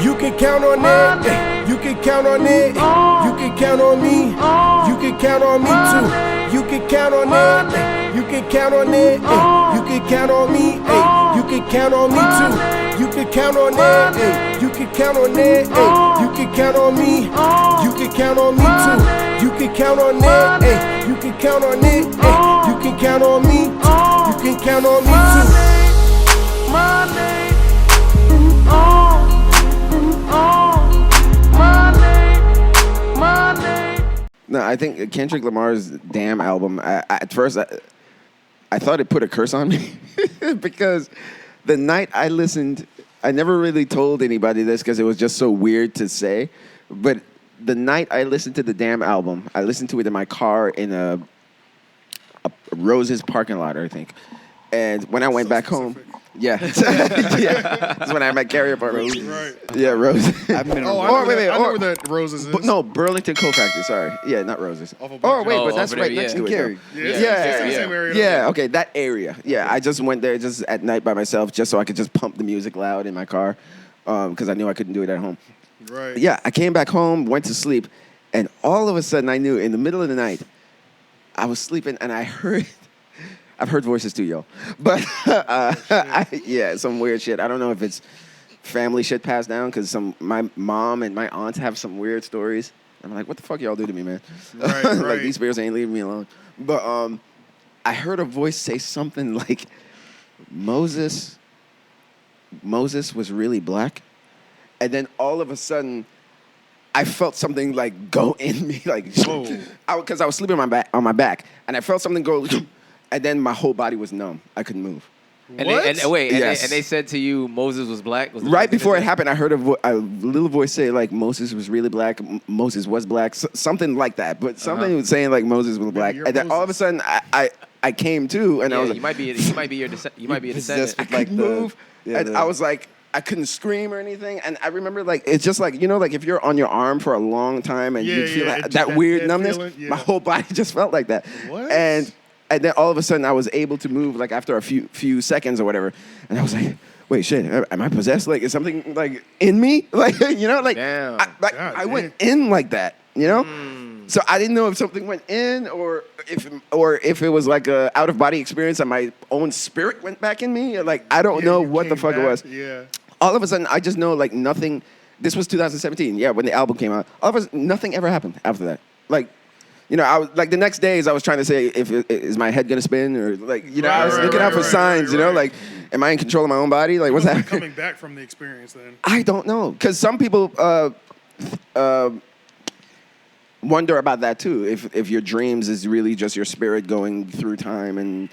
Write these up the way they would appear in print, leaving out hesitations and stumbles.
You can count on it. You can count on it. You can count on me. You can count on me too. You can count on it. You can count on it. You can count on me. You can count on me too. You can count on it. You can count on it. You can count on me. You can count on me too. You can count on it. You can count on it. You can count on me. You can count on me too. My name, my name. No, I think Kendrick Lamar's Damn album, at first, I thought it put a curse on me because the night I listened, I never really told anybody this because it was just so weird to say, but the night I listened to the Damn album, I listened to it in my car in a Rose's parking lot, I think. And when I went back home, yeah, that's when I met Carrie apartment. Right. Yeah, Rose. I've been I know where that Roses is. No, Burlington Co-Factory. Sorry, yeah, not Roses. But that's right next to it. Carrie. Yeah, It's the same area. yeah. Okay, that area. Yeah, I just went there just at night by myself, just so I could just pump the music loud in my car, because I knew I couldn't do it at home. Right. Yeah, I came back home, went to sleep, and all of a sudden I knew in the middle of the night, I was sleeping and I heard. I've heard voices too, yo. But, some weird shit. I don't know if it's family shit passed down, because my mom and my aunts have some weird stories. I'm like, what the fuck y'all do to me, man? Right, Like, these spirits ain't leaving me alone. But I heard a voice say something like, Moses was really black. And then all of a sudden, I felt something like go in me, like, because I was sleeping on my back, and I felt something go. And then my whole body was numb. I couldn't move. And they said to you Moses was black? Right before it happened, I heard a little voice say, like, Moses was really black, Moses was black, something like that. But something was saying, like, Moses was black. And then all of a sudden, I came to, and I was like... You might be a descendant. I couldn't move. And I was like... I couldn't scream or anything, and I remember, like, it's just like, you know, like if you're on your arm for a long time and you feel that weird numbness, my whole body just felt like that. What? And then all of a sudden I was able to move, like, after a few seconds or whatever, and I was like, wait, shit, am I possessed? Like, is something, like, in me? Like, you know, like, I went in like that, you know? So I didn't know if something went in or if it was like a out of body experience and my own spirit went back in me. Like, I don't know what the fuck it was. Yeah. All of a sudden, I just know, like, nothing. This was 2017, when the album came out. All of a sudden, nothing ever happened after that. Like, you know, I was like, the next days I was trying to say, is my head gonna spin, or, like, you know, I was looking out for signs. You know, like, am I in control of my own body? Like, what's happening? Coming back from the experience, then. I don't know, because some people wonder about that too. If your dreams is really just your spirit going through time and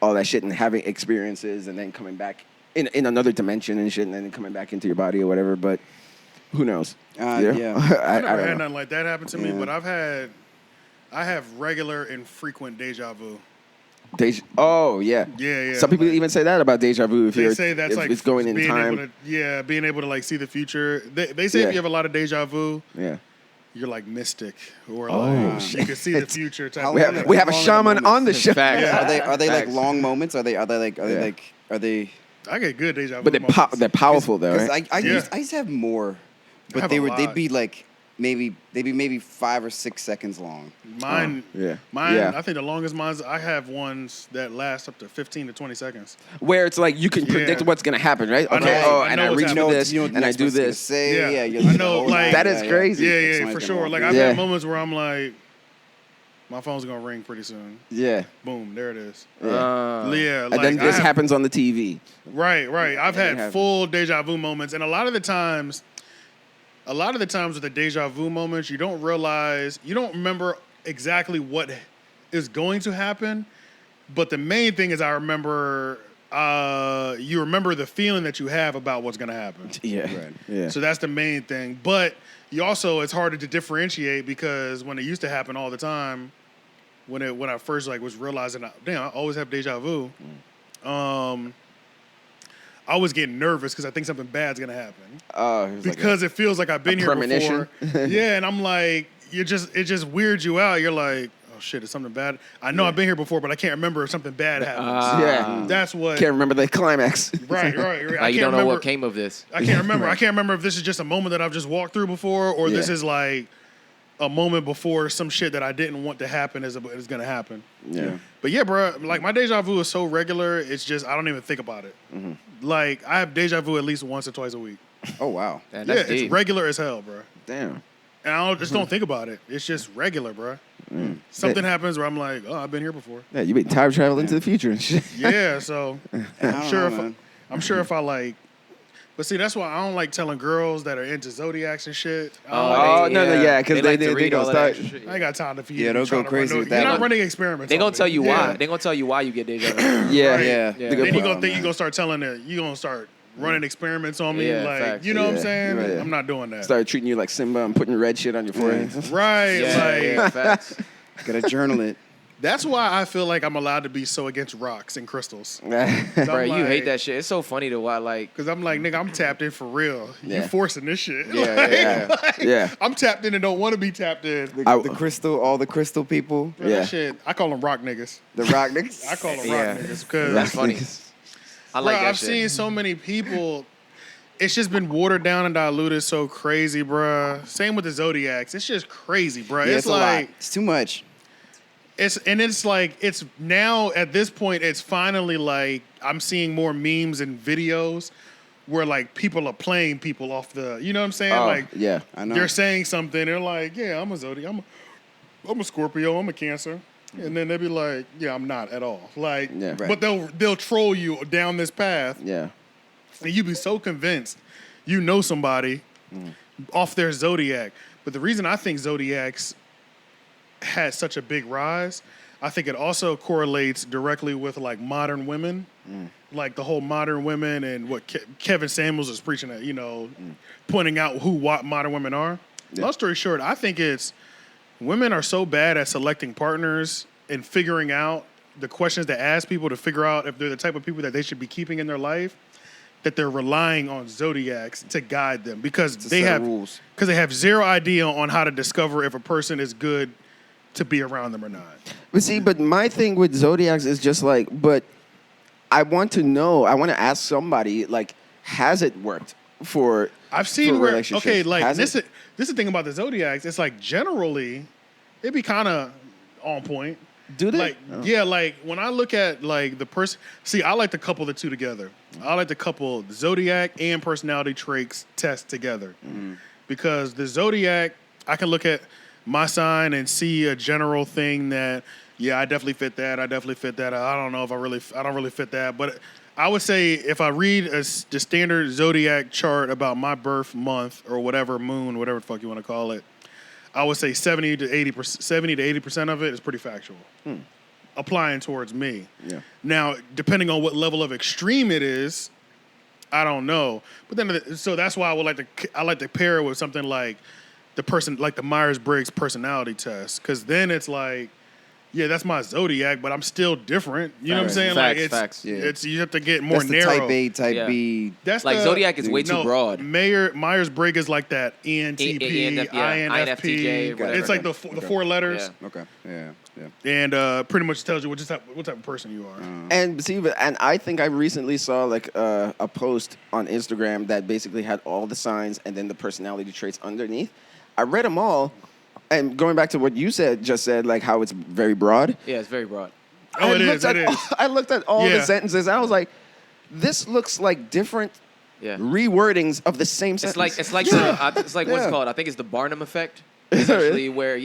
all that shit and having experiences and then coming back in another dimension and shit and then coming back into your body or whatever. But who knows? I never had nothing like that happen to me, but I have regular and frequent deja vu. Yeah. Some people even say that about deja vu. They say that's like it's going in time. Being able to like see the future. They say if you have a lot of deja vu, you're like mystic, or like you can see the future. We have a shaman on the show. Are they like long moments? Are they I get good deja vu. But they're powerful though, right? I used to have more, but they'd be like maybe 5 or 6 seconds long. Mine. I think the longest I have ones that last up to 15 to 20 seconds. Where it's like you can predict what's gonna happen, right? Okay. I reach for this, and I do this. I know. Like that is crazy. Yeah, for sure. Like I've had moments where I'm like, my phone's gonna ring pretty soon. Yeah. Boom, there it is. And then this happens on the TV. Right. I've had full deja vu moments, and a lot of the times with the deja vu moments, you don't remember exactly what is going to happen, but the main thing is you remember the feeling that you have about what's going to happen. Yeah. So that's the main thing. But you also, it's harder to differentiate because when it used to happen all the time, when I first like was realizing, damn, I always have deja vu. I was getting nervous because I think something bad's gonna happen. Because it feels like I've been here before. Yeah, and I'm like, it just weirds you out. You're like, oh shit, is something bad? I know I've been here before, but I can't remember if something bad happened. That's what. Can't remember the climax. Right. Like you don't know what came of this. I can't remember. I can't remember if this is just a moment that I've just walked through before, or this is like a moment before some shit that I didn't want to happen is going to happen. Yeah. But yeah, bro, like my deja vu is so regular, it's just I don't even think about it. Like I have deja vu at least once or twice a week. Oh wow. That's Yeah, deep. it's regular as hell, bro. Damn. And I just don't think about it. It's just regular, bro. Something happens where I'm like, oh, I've been here before. Yeah, you been time traveling to the future and shit. Yeah, so I'm sure if I like. But see, that's why I don't like telling girls that are into zodiacs and shit. No, because like they to read gonna all of that start. shit. I ain't got time to feed. Yeah, don't go crazy with that. You're not running experiments. They gonna on tell me. you why. They gonna tell you why you get deja vu. Yeah, Right. Yeah. They Then gonna you put- gonna think you gonna start telling it. You gonna start running experiments on me, Yeah, like facts. you know what I'm Yeah, saying? right, yeah. I'm not doing that. start treating you like Simba and putting red shit on your forehead. Right, Yeah, facts. Gotta journal it. that's why I feel like I'm allowed to be so against rocks and crystals. Bro, you hate that shit. It's so funny to why, like, Because I'm like, nigga, I'm tapped in for real. You Yeah. forcing this shit. Yeah. Yeah. I'm tapped in and don't want to be tapped in. The crystal, all the crystal people. Bro, Yeah. that shit, I call them rock niggas. The rock niggas. I call them Yeah. rock niggas because that's funny. I like that I've shit. seen so many people. It's just been watered down and diluted so crazy, bruh. Same with the zodiacs. It's just crazy, bruh. Yeah, it's it's a lot. like It's too much. it's like it's now at this point. It's finally like I'm seeing more memes and videos where like people are playing people off the. You know what I'm saying? Oh, Like yeah. I know. they're saying something. They're like, yeah, I'm a zodiac. I'm a Scorpio. I'm a Cancer. And then they'll be like, yeah, I'm not at all. Like, Yeah. Right. but they'll troll you down this path. Yeah. And you be so convinced you know somebody off their zodiac. But the reason I think zodiacs had such a big rise, I think it also correlates directly with like modern women, like the whole modern women and what Kevin Samuels is preaching at, pointing out who what modern women are. Yeah. Long story short, I think it's women are so bad at selecting partners and figuring out the questions to ask people to figure out if they're the type of people that they should be keeping in their life, that they're relying on zodiacs to guide them because To they set have rules. because they have zero idea on how to discover if a person is good to be around them or not. But see, but my thing with zodiacs is just like, but I want to know. I want to ask somebody like, has it worked for? I've seen for where relationships? okay, like Has this it? is the thing about the zodiacs. It's like generally, it'd be kind of on point. Do they? Like yeah, like when I look at like the person. See, I like to couple the two together. I like to couple the zodiac and personality traits test together because the zodiac, I can look at my sign and see a general thing that yeah, I definitely fit that. I definitely fit that. I don't know if I don't really fit that, but. I would say if I read the standard zodiac chart about my birth month or whatever moon, whatever the fuck you want to call it, I would say 70 to 80% of it is pretty factual, applying towards me. Yeah. Now, depending on what level of extreme it is, I don't know. But then, so that's why I like to pair it with something like the Myers-Briggs personality test, because then it's like. Yeah, that's my zodiac, but I'm still different. You know what I'm saying? Facts. Yeah. It's you have to get more That's the narrow. type A, type Yeah. B. That's Like, the, zodiac is way too broad. Myers-Briggs is like that ENTP, INFJ, INFP. whatever. It's like the four letters, Yeah. Okay. Yeah. and pretty much tells you what type of person you are. And see, and I think I recently saw like a post on Instagram that basically had all the signs and then the personality traits underneath. I read them all, and going back to what you just said, like how it's very broad. Yeah, it's very broad. Oh, it is. I looked at all the Yeah. sentences, and I was like, this looks like different Yeah. rewordings of the same sentence. It's like what's it Yeah. called? I think it's the Barnum effect. Essentially, where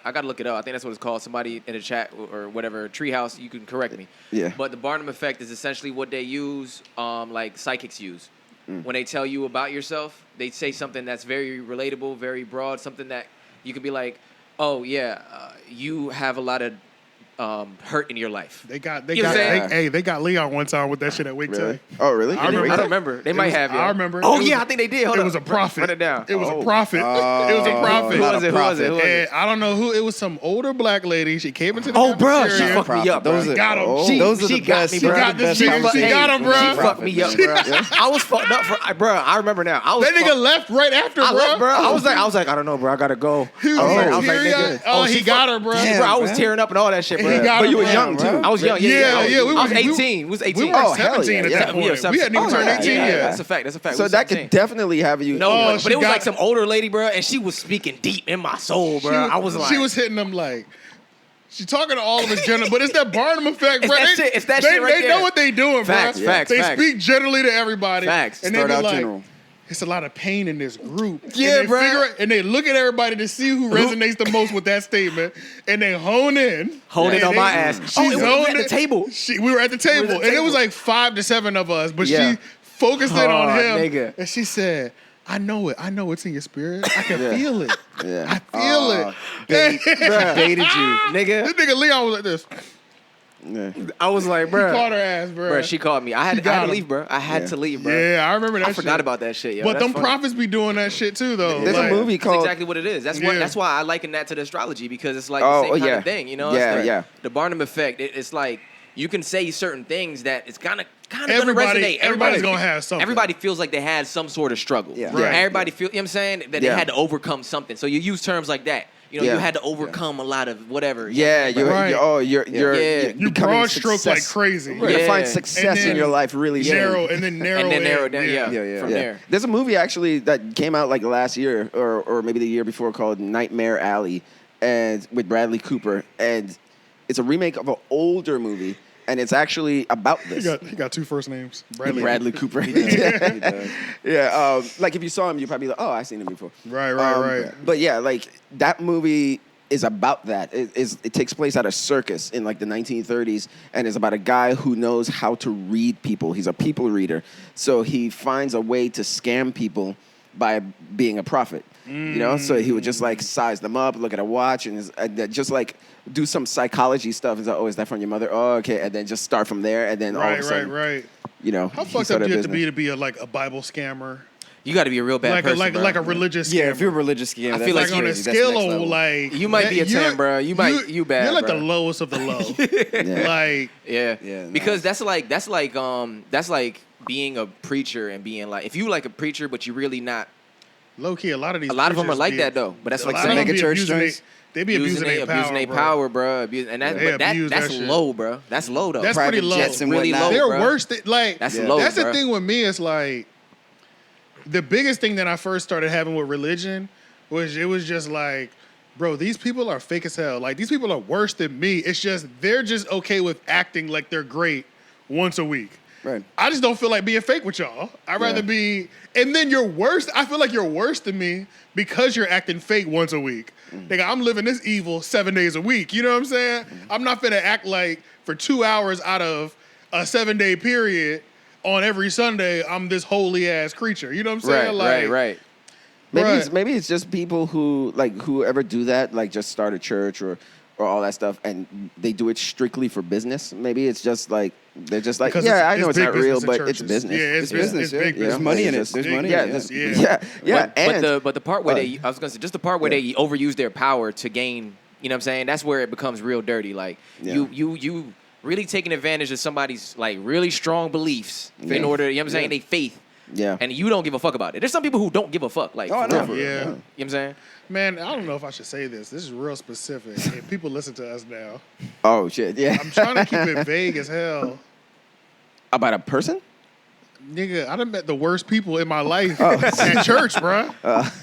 I gotta look it up. I think that's what it's called. Somebody in the chat or whatever, Treehouse, you can correct me. Yeah. But the Barnum effect is essentially what they use, like psychics use. When they tell you about yourself, they say something that's very relatable, very broad, something that you could be like, oh yeah, you have a lot of hurt in your life. They got Leon one time with that shit at Wig Really? Tech. Oh, really? I don't remember. They might have. I remember. Oh yeah, I think they did. Hold It up. was a prophet. Run it down. It was a prophet. It was a prophet. Who was it? Who was it? Who was And it? I don't know who. It was some older black lady. She came into the Oh, bro, she cafeteria. fucked me up. Those Bro. are, Got him. those are She the got best. me, She bro. got this Best nigga. She got him, bro. She fucked me up, bro. I was fucked up for, bro. I remember now. That nigga left right after, bro. I left, bro. I was like, I don't know, bro. I gotta go. He was I was like, teary-eyed. nigga. Oh, he she got fucked- her, bro. Damn, Bro, I was man. tearing up and all that shit, bro. He got But her, you were bro. young, too. I was young. Yeah, I we was were- 18. We was 18. We were Oh, hell 17 at yeah, that yeah. point. We hadn't even turned 18 yeah, yet. That's a fact. That's a fact. So We was that 17. could definitely have you. No, Oh, but she it was got- like some older lady, bro, and she was speaking deep in my soul, bro. I was like, she was hitting them like. She talking to all of us generally, but it's that Barnum effect, It's bro. that They- shit- it's that they, shit right They there. know what they doing, Facts, bro. facts, They facts. speak generally to everybody. Facts. And Start they be out like, general. it's a lot of pain in this group. Yeah, and they bro. And they look at everybody to see who resonates the most with that statement, and they hone in. Honing And on they- my ass. She Oh, it was zoned at the it. table. We were at the table, at the and it was table. like 5 to 7 of us, but Yeah. she focused in on Oh, him, nigga. and she said, I know it. I know it's in your spirit. I can feel it. Yeah. I feel it. Baited you. nigga. This nigga Leon was like this. Yeah. I was like, bro. Caught her ass, bro. Bro, she called me. I had got to him. leave, bro. I had to leave, bro. Yeah, I remember that I forgot shit. about that shit, yo. But That's them funny. prophets be doing that shit too, though. There's Like, a movie That's called. exactly what it is. That's Yeah. that's why I liken that to the astrology, because it's like Oh, the same kind yeah. of thing, you know? Yeah, It's the, yeah. The Barnum effect. It's like you can say certain things that it's kind of gonna Everybody- resonate. everybody's gonna have something. Everybody feels like they had some sort of struggle. Yeah. Right. Everybody feel, you know what I'm saying? That they Yeah. had to overcome something. So you use terms like that. You know, Yeah. you had to overcome a lot of whatever. Yeah, you're, Right. you're Yeah. you becoming broad stroke like success. crazy. You're gonna find Yeah. success And in then your life really soon. Narrow and then narrow and then in. narrow down. Yeah, Yeah. from Yeah. there. There's a movie actually that came out like last year or maybe the year before called Nightmare Alley, and with Bradley Cooper, and it's a remake of an older movie, and it's actually about this. He got 2 first names. Bradley Cooper. He does. Yeah, like if you saw him, you'd probably be like, oh, I've seen him before. Right. But yeah, like that movie is about that. It takes place at a circus in like the 1930s, and is about a guy who knows how to read people. He's a people reader, so he finds a way to scam people by being a prophet. You know, so he would just like size them up, look at a watch, and just like do some psychology stuff. He's like, oh, is that from your mother? Oh, okay, and then just start from there, and then all of a sudden, Right. you know, How he fucked up started do you have business. to be a like a Bible scammer? You got to be a real bad person, bro. like a religious scammer. Yeah, if you're a religious scammer, I that's feel like like on a crazy. That's scale next of level. like You might be a 10, you're- bro. You bad, You're like bro. the lowest of the low. Yeah. Like Yeah, Yeah, because that's like being a preacher and being like, if you like a preacher but you really not. low key, a lot of them are preachers like be- that though. But that's a like lot of them saying mega be church abusing joints. they be abusing their abusing power, bro. And They abuse that that's shit. low, bro. That's low though. That's Private pretty low. jets and Really whatnot. low, They're bro. worse than like That's Yeah. low, That's the bro. thing with me is like the biggest thing that I first started having with religion was it was just like, bro, these people are fake as hell. Like these people are worse than me. It's just they're just okay with acting like they're great once a week. Right. I just don't feel like being fake with y'all. I'd rather Yeah. be, and then you're worse. I feel like you're worse than me because you're acting fake once a week. Nigga, I'm living this evil 7 days a week. You know what I'm saying? I'm not finna act like for 2 hours out of a 7-day period on every Sunday, I'm this holy ass creature. You know what I'm saying? right. Maybe it's just people who ever do that, like just start a church or all that stuff, and they do it strictly for business. Maybe it's just like they're just like, Because yeah, I know it's big not real, business in but it's churches. business. Yeah, it's business, big yeah. business. There's money in it. It's There's just- money yeah, in it. yeah. But the part where and I was gonna say, just the part where they overuse their power to gain, you know what I'm saying? That's where it becomes real dirty. Like Yeah. you really taking advantage of somebody's like really strong beliefs in Yeah. order, you know what I'm saying? Yeah. They faith. Yeah. And you don't give a fuck about it. There's some people who don't give a fuck. Like, Oh, I for real, know. for real. Yeah. You know what I'm saying? Man, I don't know if I should say this. This is real specific. And people listen to us now. Oh shit, yeah. I'm trying to keep it vague as hell. About a person? Nigga, I done met the worst people in my life at church, bruh.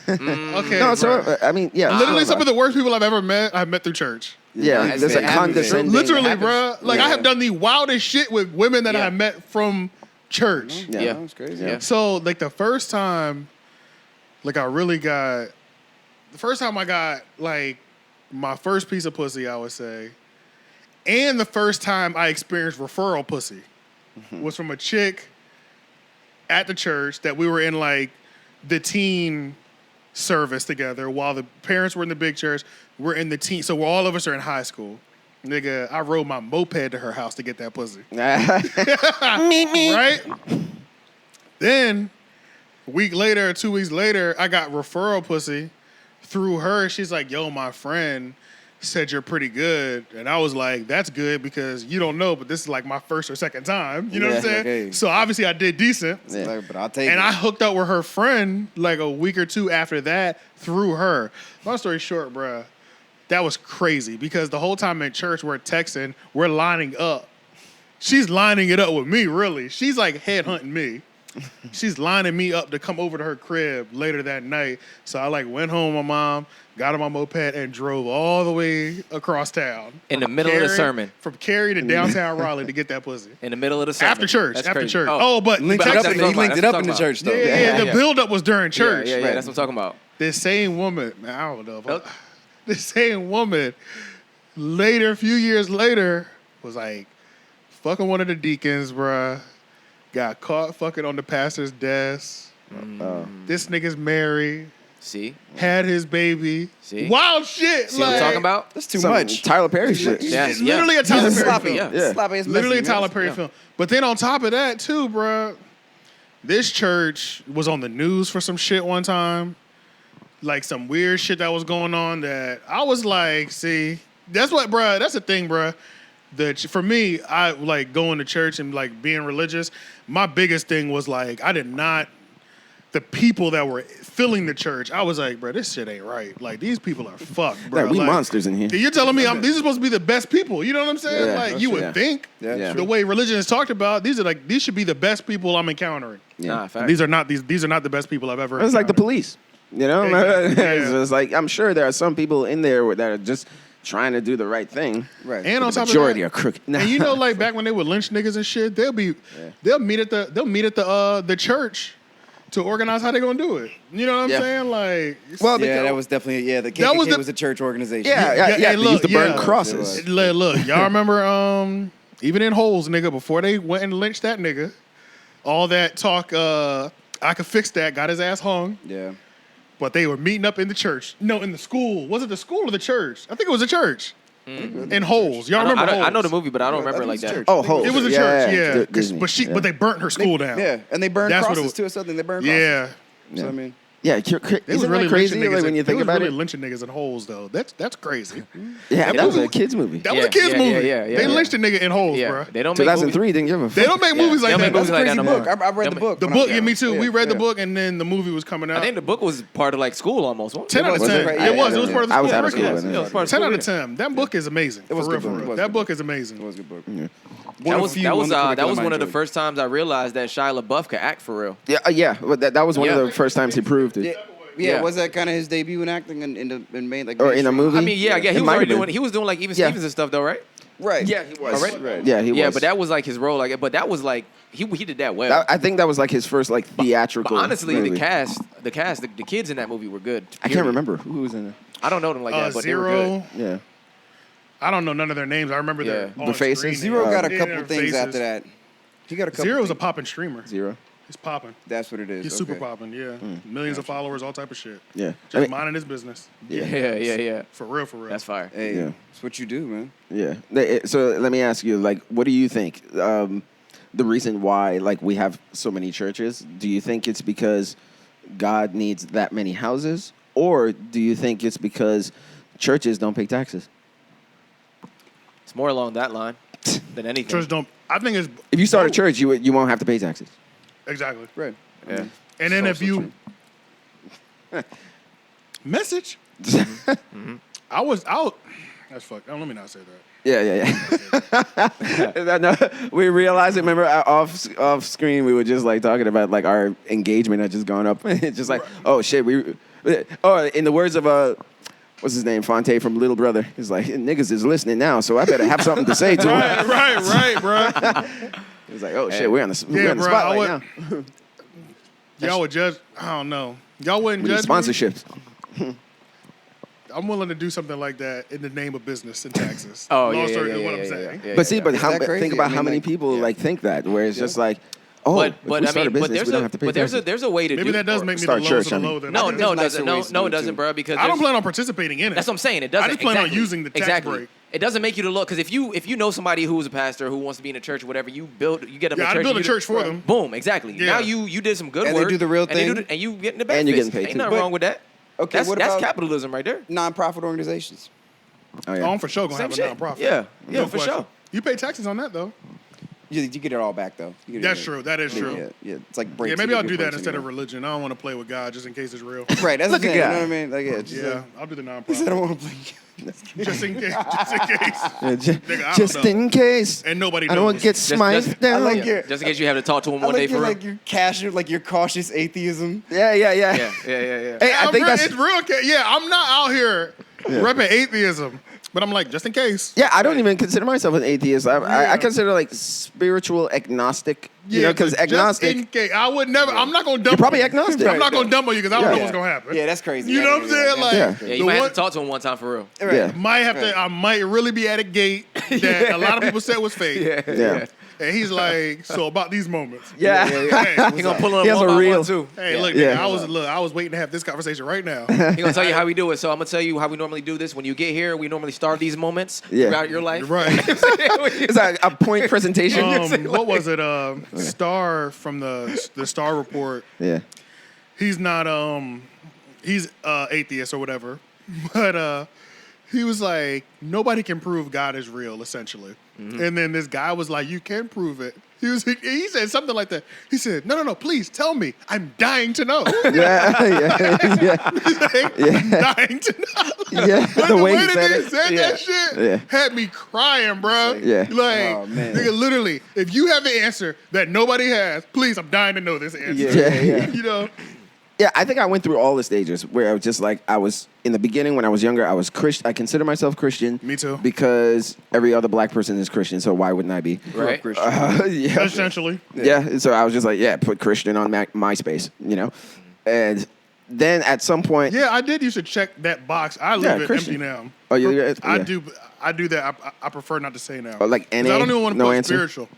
Okay, No, so bruh. I mean, yeah. Literally, some of the worst people I've met through church. yeah. Yeah, There's a it happens. condescending. Literally, happens. bruh. Like, Yeah. I have done the wildest shit with women that Yeah. I met from church. Yeah. That was crazy. Yeah. So, like, the first time I got, like, my first piece of pussy, I would say, and the first time I experienced referral pussy was from a chick at the church that we were in, like, the teen service together while the parents were in the big church. We're in the teen, so all of us are in high school. Nigga, I rode my moped to her house to get that pussy. Me. Right? Then, a week later, 2 weeks later, I got referral pussy through her. She's like, yo, my friend said you're pretty good. And I was like, that's good because you don't know, but this is like my first or second time. You know what I'm saying? Okay. So obviously I did decent. Yeah. Like, but I'll take it. And I hooked up with her friend like a week or two after that through her. Long story short, bruh, that was crazy because the whole time in church we're texting, we're lining up. She's lining it up with me, really. She's like headhunting me. She's lining me up to come over to her crib later that night. So I like went home with my mom, got on my moped, and drove all the way across town. In the middle of the sermon. From Cary to downtown Raleigh to get that pussy. In the middle of the sermon. After church. That's after crazy. church. Oh, But He linked it up in the church, though. Yeah, the buildup was during church. Yeah, that's what I'm talking about. This same woman, man, I don't know. If this same woman, later, a few years later, was like, fucking one of the deacons, bruh. Got caught fucking on the pastor's desk. This nigga's married. See? Had his baby. See? Wild shit. See what I'm talking about? That's too much. Tyler Perry shit. Yes, It's literally a Tyler Perry Sloppy. film. Yeah. Sloppy as Literally a messy, man. Tyler Perry film. But then on top of that, too, bruh, this church was on the news for some shit one time. Like some weird shit that was going on that I was like, see, that's what, bruh, that's the thing, bruh. For me, I like going to church and like being religious. My biggest thing was like, the people that were filling the church, I was like, bro, this shit ain't right. Like, these people are fucked, bro. We like, monsters in here. You're telling me these are supposed to be the best people. You know what I'm saying? Yeah, like, you would think Yeah. the way religion is talked about, these should be the best people I'm encountering. Nah, fact. These are not the best people I've ever It's like the encountered. police. You know? Exactly, yeah. It's like, I'm sure there are some people in there that are just trying to do the right thing. Right. And on The top majority are of that, crooked. and you know, like back when they would lynch niggas and shit, they'll meet at the church to organize how they gonna do it. You know what I'm Yeah. saying? Like, Well, Yeah, that was definitely, the That was KKK the- was a church organization. Yeah, hey, they used to burn yeah. crosses. Look, y'all remember even in Holes, nigga, before they went and lynched that nigga, all that talk, I could fix that, got his ass hung. Yeah. But they were meeting up in the church. No, in the school. Was it the school or the church? I think it was the church. In Holes. Y'all remember Holes? I know the movie, but I don't Yeah, remember I it like think that. it's church. Oh, Holes. It was a church, yeah. Disney, But they burnt her school down. Yeah, and they burned That's what it crosses was. too or something. They burned Yeah. crosses. So, I mean, Yeah, They was isn't really that crazy lynching niggas. like, when you think they about was it? really lynching niggas in Holes, though. That's crazy. Yeah, that was movie- a kid's movie. That was a kid's movie. They lynched a nigga in Holes, Yeah, bro. they don't make 2003 didn't give a fuck. They don't make movies like They don't that. make movies that's a like crazy that no book. more. I read the book. The when I book, was yeah, me young. too. Yeah, We read the yeah. book, and then the movie was coming out. I think the book was part of like school almost. wasn't 10 out of Was it? 10. Yeah, It was. yeah, It was part of the I was school out of school curriculum. when Yeah, it was part of 10 school, out yeah. of 10. That book is amazing. It was For a real, good for book. real. It was a That good book is amazing. It was a good book. That was the one of the enjoyed. first times I realized that Shia LaBeouf could act for real. Yeah. Well, that was one Yeah. of the first times he proved it. Yeah, was that kind of his debut in acting in main like Or in a mainstream? movie? I mean, yeah, he It was might already have been. doing. He was doing like even Yeah. Stevens and stuff, though, right? Right. Yeah, he was. Alright. Yeah, he was. Yeah, but that was like his role. Like, but that was like he did that well. I think that was like his first like theatrical. But honestly, movie. the kids in that movie were good. I can't remember who was in it. I don't know them like that, but they were Zero. good. Yeah. I don't know none of their names. I remember their Yeah. on faces? screen Zero names. got a Yeah, couple their things faces. after that. He got a couple. Zero's a things. popping streamer. Zero. He's popping. That's what it is. He's super okay. popping. Yeah, millions of followers, all type of shit. Yeah. Just minding his business. Yeah. For real, for real. That's fire. Hey, Yeah. that's what you do, man. Yeah. So let me ask you, like, what do you think? The reason why, like, we have so many churches, do you think it's because God needs that many houses? Or do you think it's because churches don't pay taxes? It's more along that line than anything. Church don't. I think it's If you start a church, you won't have to pay taxes. exactly. Right. Yeah. And then So- if so you message, I was out. That's fucked. Let me not say that. Yeah. No, we realized it. Remember, off screen, we were just like talking about like our engagement had just gone up. It's just like, oh shit, in the words of what's his name, Fonte from Little Brother, he's like, niggas is listening now, so I better have something to say to him. Right, bro. He's like, oh shit, we're on the Yeah, bro, spotlight now. Y'all would judge. I don't know. Y'all wouldn't We need judge me? sponsorships. I'm willing to do something like that in the name of business and taxes. Oh, Long yeah, story yeah, is what yeah, I'm yeah, saying. yeah. But see, but Is that crazy? think about I mean, how many like, people yeah. like think that, where it's just like, oh, But if we start a business, we don't have to pay taxes. there's a way to Maybe do that does make me the Start lowest church, of the I mean. low. Then No, I no, guess. it doesn't. nicer ways to No, do it it, doesn't, too. bro. Because I don't there's- plan on participating in it. That's what I'm saying. It doesn't. I just plan on exactly. using the tax exactly. break. It doesn't make you to look, because if you know somebody who's a pastor who wants to be in a church or whatever, you get them a church. I build a church for them. Boom, exactly. Yeah. Now you did some good And work. they do the real thing. And you getting the benefits. And you're getting paid Ain't too. nothing wrong with that. Okay, That's what about capitalism right there. non-profit organizations? Oh, Oh, yeah. I'm for sure gonna Same have a shit. nonprofit. Yeah, No for question. sure. You pay taxes on that though. You get it all back though. You get it That's all- true. That is true. Yeah. It's like breaks. Yeah, maybe You I'll get do that breaks instead of anyway. religion. I don't want to play with God just in case it's real. Right. That's Look the at thing. You God. know what I mean? Like, yeah. Just Yeah, I'll do the Like, I don't nonprofit want to play. just in case. Just in case. Yeah, Nigga, I just don't know. in case. And nobody I don't want knows. to get Just- smite just- down. I like your- Just in case you have to talk to him I one day like for your, real. like your casual, like your cautious atheism. Yeah. Yeah. Hey, I I'm think real, that's. it's real. Yeah, I'm not out here repping atheism, but I'm like, just in case. Yeah, I don't even consider myself an atheist. I Yeah. consider like spiritual agnostic. You know, because but agnostic. Just in case, I would never. I'm not gonna dump. You're probably you. agnostic. I'm not gonna dump on you because I don't Yeah. know what's gonna happen. Yeah, that's crazy. You know what I'm saying? Like, Yeah. Yeah, you the might one- have to talk to him one time for real. Right. Yeah. might have to. I might really be at a gate that a lot of people said was fake. Yeah. And he's like, so about these moments. Yeah. Hey, He gonna pull up He has one a by reel. one too. hey, look, Yeah. nigga, I was waiting to have this conversation right now. He gonna tell you how we do it. So I'm gonna tell you how we normally do this. When you get here, we normally start these moments Yeah. throughout your life. Right. It's like a point presentation. What was it? Star from the Star Report. Yeah. He's not he's atheist or whatever, but he was like, nobody can prove God is real, essentially. And then this guy was like, you can prove it. He said something like that. He said, no, please tell me. I'm dying to know. Yeah. I'm dying to know. Yeah. But The way he that said he it. said that shit Yeah. had me crying, bro. Yeah. Like, Oh, man. nigga, literally, if you have the answer that nobody has, please, I'm dying to know this answer. Yeah. You know? Yeah, I think I went through all the stages where I was just like, I was in the beginning when I was younger, I was Christian. I consider myself Christian. Me too. Because every other black person is Christian, so why wouldn't I be? Right. Yeah. Essentially. Yeah. So I was just like, yeah, put Christian on MySpace, you know? And then at some point. Yeah, I did used to check that box. I leave it Christian. empty now. Oh, yeah. I do that. I prefer not to say now. Oh, like 'Cause NA, I don't even want to no put answer? spiritual.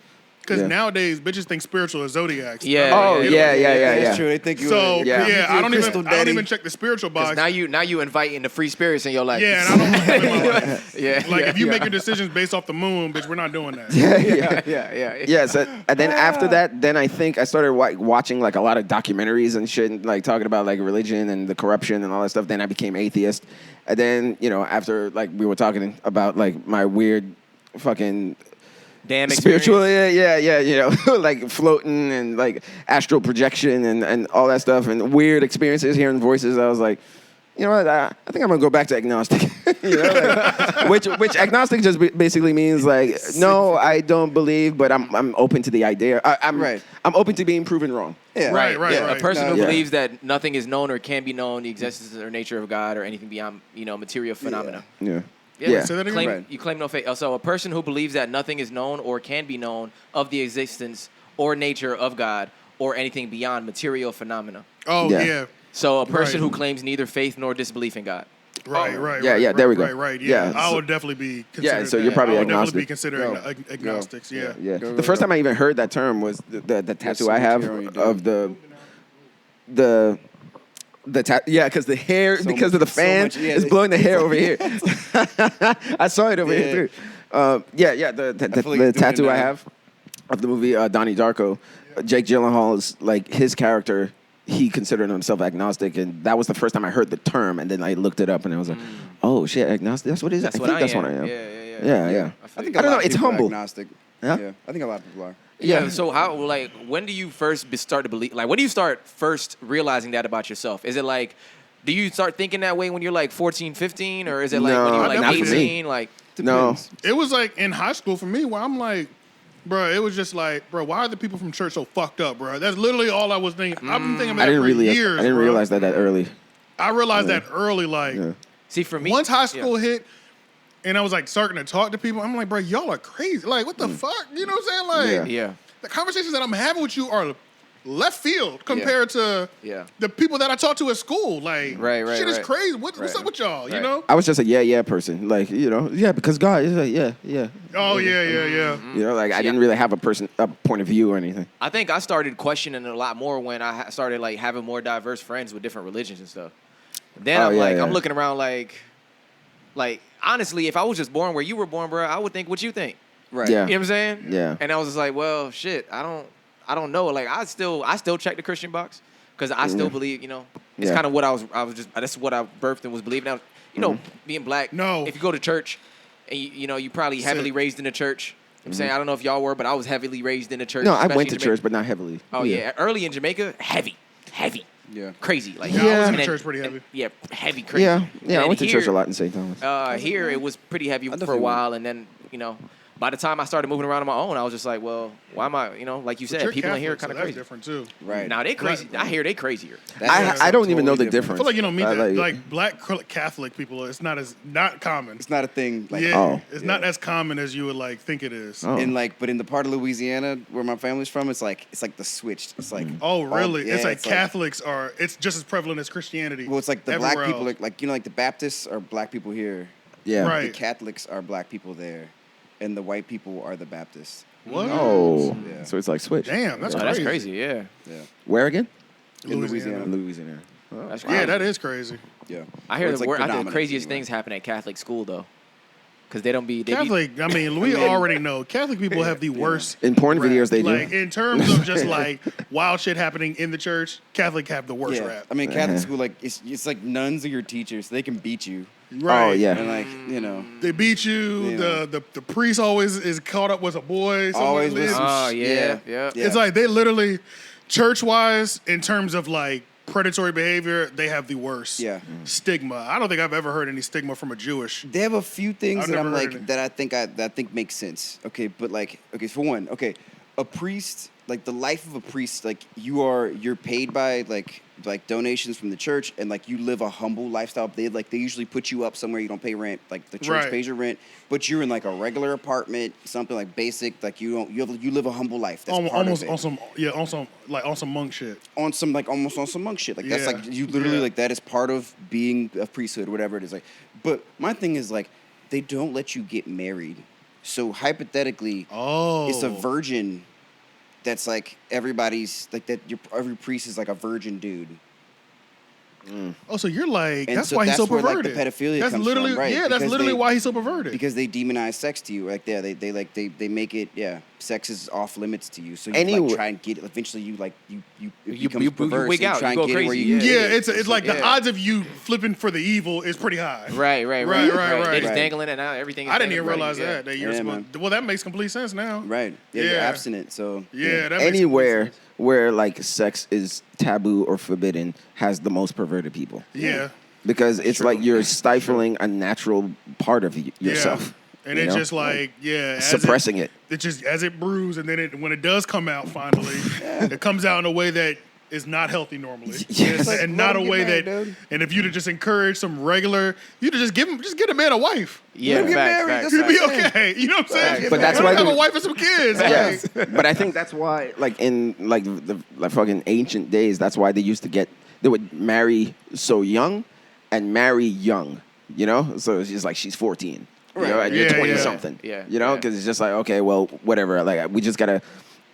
Because Yeah. nowadays, bitches think spiritual is zodiacs. Yeah. Oh, yeah. That's true. They think you. So Yeah. yeah, I don't Crystal even Daddy. check the spiritual Because box. now you inviting the free spirits in your life. Yeah, and I don't want to live my life. Yeah. Like yeah, if you yeah. make your decisions based off the moon, bitch, we're not doing that. yeah. Yeah, so, and then after that, then I think I started watching like a lot of documentaries and shit, and, like talking about like religion and the corruption and all that stuff. Then I became atheist, and then after like we were talking about like my weird fucking Damn spiritual, experience. like floating and like astral projection and all that stuff and weird experiences, hearing voices. I was like, you know what? I think I'm gonna go back to agnostic. Which agnostic just basically means like, no, I don't believe, but I'm open to the idea. I'm open to being proven wrong. Yeah. Right. A person who Yeah. believes that nothing is known or can be known, the existence or nature of God or anything beyond, material phenomena. Yeah. Yeah. Say that again. You claim no faith. So a person who believes that nothing is known or can be known of the existence or nature of God or anything beyond material phenomena. Oh Yeah. yeah. So a person Right. who claims neither faith nor disbelief in God. Right. Yeah, there we go. Right. Yeah, Yeah. I so- would definitely be considered. Yeah, so you're that. probably I would agnostic. definitely be considered agnostics. Yeah. Yeah. Go, The first go. time I even heard that term was the tattoo I much have hair on your of the because the hair So because much- of the so fan much- yeah, is blowing the hair over here. I saw it over Yeah. here too. The feel like he's doing tattoo it I now. have of the movie Donnie Darko, Jake Gyllenhaal's like his character. He considered himself agnostic, and that was the first time I heard the term. And then I looked it up, and I was like, "Oh shit, agnostic! That's what it is. That's I what think I that's am. what I am." Yeah. Yeah. think I don't a lot know, of it's people are humble. Agnostic. Yeah? Yeah. I think a lot of people are. Yeah. So how when do you first start to believe? Like when do you start first realizing that about yourself? Is it like, do you start thinking that way when you're like 14, 15, or is it like when No, you're like not for me. 18? Like No. It was like in high school for me where I'm like, bro, it was just like, bro, why are the people from church so fucked up, bro? That's literally all I was thinking. I've been thinking about that for years. I didn't bro. realize that early. I realized that early, like see for me, once high school hit, and I was like starting to talk to people. I'm like, bro, y'all are crazy. Like, what the fuck? You know what I'm saying? Like, Yeah. the conversations that I'm having with you are left field compared to the people that I talk to at school. Like, Right, shit is right. crazy. What's up with y'all? You know? I was just a yeah person, like because God is like yeah. Oh yeah. You know, like I didn't really have a point of view or anything. I think I started questioning it a lot more when I started like having more diverse friends with different religions and stuff. Then I'm I'm looking around like, like honestly, if I was just born where you were born, bro, I would think what you think. Right. Yeah. You know what I'm saying? Yeah. And I was just like, well, shit, I don't know. Like I still check the Christian box because I still believe, you know, it's Yeah. kind of what I was just that's what I birthed and was believing. Now, you know, being black. No. If you go to church, and you know, you probably heavily raised in the church. I'm saying I don't know if y'all were, but I was heavily raised in the church. No, I especially went to in Jamaica. church, but not heavily. Oh yeah, early in Jamaica, heavy, Yeah. crazy, like Yeah, I was in and the then- church pretty heavy. Yeah, heavy, crazy. Yeah, And I then went to church a here, lot in St. Thomas. Here it was pretty heavy for a definitely while, and then you know, by the time I started moving around on my own, I was just like, well, why am I? You know, like you said, You're people in here are Catholic, kind so of that's crazy. different too. Right. Now they crazy. I hear they crazier. I don't even know the totally difference. I feel like you don't meet I that. Like black Catholic people, it's not common. It's not a thing. Like, Yeah, it's not as common as you would like think it is. Oh. but in the part of Louisiana where my family's from, it's like the switched. It's like Oh, really? yeah, it's like Catholics are. It's just as prevalent as Christianity. well, it's like the black everywhere people, else. like you know, like the Baptists are black people here. Yeah. Right. The Catholics are black people there, and the white people are the Baptists. What? Oh, Yeah. so it's like switch. Damn, that's Oh, crazy. that's crazy. Yeah, Yeah. Where again? In Louisiana. Louisiana. that's crazy. Yeah, that is crazy. Yeah. I hear Or it's the like I hear the predominant craziest anyway. things happen at Catholic school though, because they don't be they Catholic. I mean, we already know Catholic people have the worst. In porn rap. videos, they do. Like in terms of just like wild shit happening in the church, Catholic have the worst Yeah. rap. I mean, Catholic school, like it's like nuns are your teachers, so they can beat you, Right. Oh, yeah. and like you know, They beat you. Yeah. The priest always is caught up with a boy. always Somebody- with some Oh, yeah. yeah. It's like they literally, church wise, in terms of like predatory behavior, they have the worst Yeah. stigma. I don't think I've ever heard any stigma from a Jewish. They have a few things I've that never I'm heard like any. that I think make sense. Okay, but like for one, a priest, like the life of a priest, like you're paid by like donations from the church, and like you live a humble lifestyle. They usually put you up somewhere you don't pay rent, like the church Right. pays your rent, but you're in like a regular apartment, something like basic, like you live a humble life. That's part Almost of it. on some monk shit. On some like almost on some monk shit. Like that's Yeah. like you literally Yeah. like that is part of being a priesthood, whatever it is. Like, but my thing is like they don't let you get married. So hypothetically, Oh, it's a virgin that's like everybody's like that. Every priest is like a virgin dude. Oh, so you're like And that's so why he's that's so where, like, perverted. the pedophilia that's comes literally from, right? yeah. That's Because literally they- why he's so perverted. Because they demonize sex to you, like they make it sex is off limits to you. So you Anyway- like try and get it. Eventually, you You become perverse. wig so you out, try you and go get it where crazy, you yeah. can yeah, get it. it's like the yeah. odds of you flipping for the evil is pretty high. Right. Right. They just Right. dangling it now. Everything. Is I didn't even dangling, realize yeah. that you're Yeah, supposed. man. Well, that makes complete sense now. Right? Yeah, you're Yeah. abstinent. So Yeah, that makes Anywhere complete sense. where like sex is taboo or forbidden has the most perverted people. Yeah. Because it's like you're stifling a natural part of yourself. Yeah. And you it's know? just like as suppressing it. It just as it brews, and then when it does come out finally, it comes out in a way that is not healthy normally. Yes. And, Like, and let not a him get way married, that. dude. And if you'd have just encouraged some regular, you'd have just get a man a wife. Yeah, Let him get facts, married, facts, You'd be facts. okay. You know what I'm saying? But that's You why have the- a wife and some kids. Yes. Like, But I think that's why, like in like the like fucking ancient days, that's why they would marry so young and marry young. You know, so it's just like she's 14. You know, Right. and you're Yeah, 20 yeah. something. Yeah, You know, yeah. because it's just like, okay, well, whatever. Like we just gotta,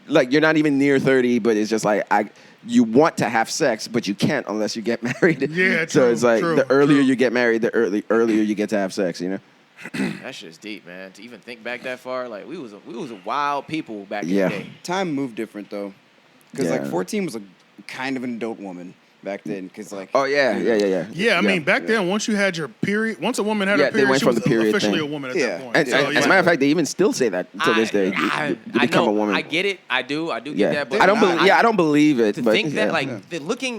like you're not even near 30, but it's just like you want to have sex, but you can't unless you get married. Yeah, So true, it's like true, the earlier true. you get married, the earlier you get to have sex. You know. That shit's deep, man. To even think back that far, like we was a wild people back Yeah. in the day. time moved different though, because Yeah. like 14 was a kind of an adult woman back then. Because like Oh yeah. yeah, I mean, back then, once you had your period, once a woman had Yeah, her they period, went she from was the period officially thing. a woman at Yeah. that point. And, So, and as a matter of fact, they even still say that to this day. You become know, a woman. I get it. I do get Yeah, that. But I don't believe. Yeah, I don't believe it. To but think that, yeah. like,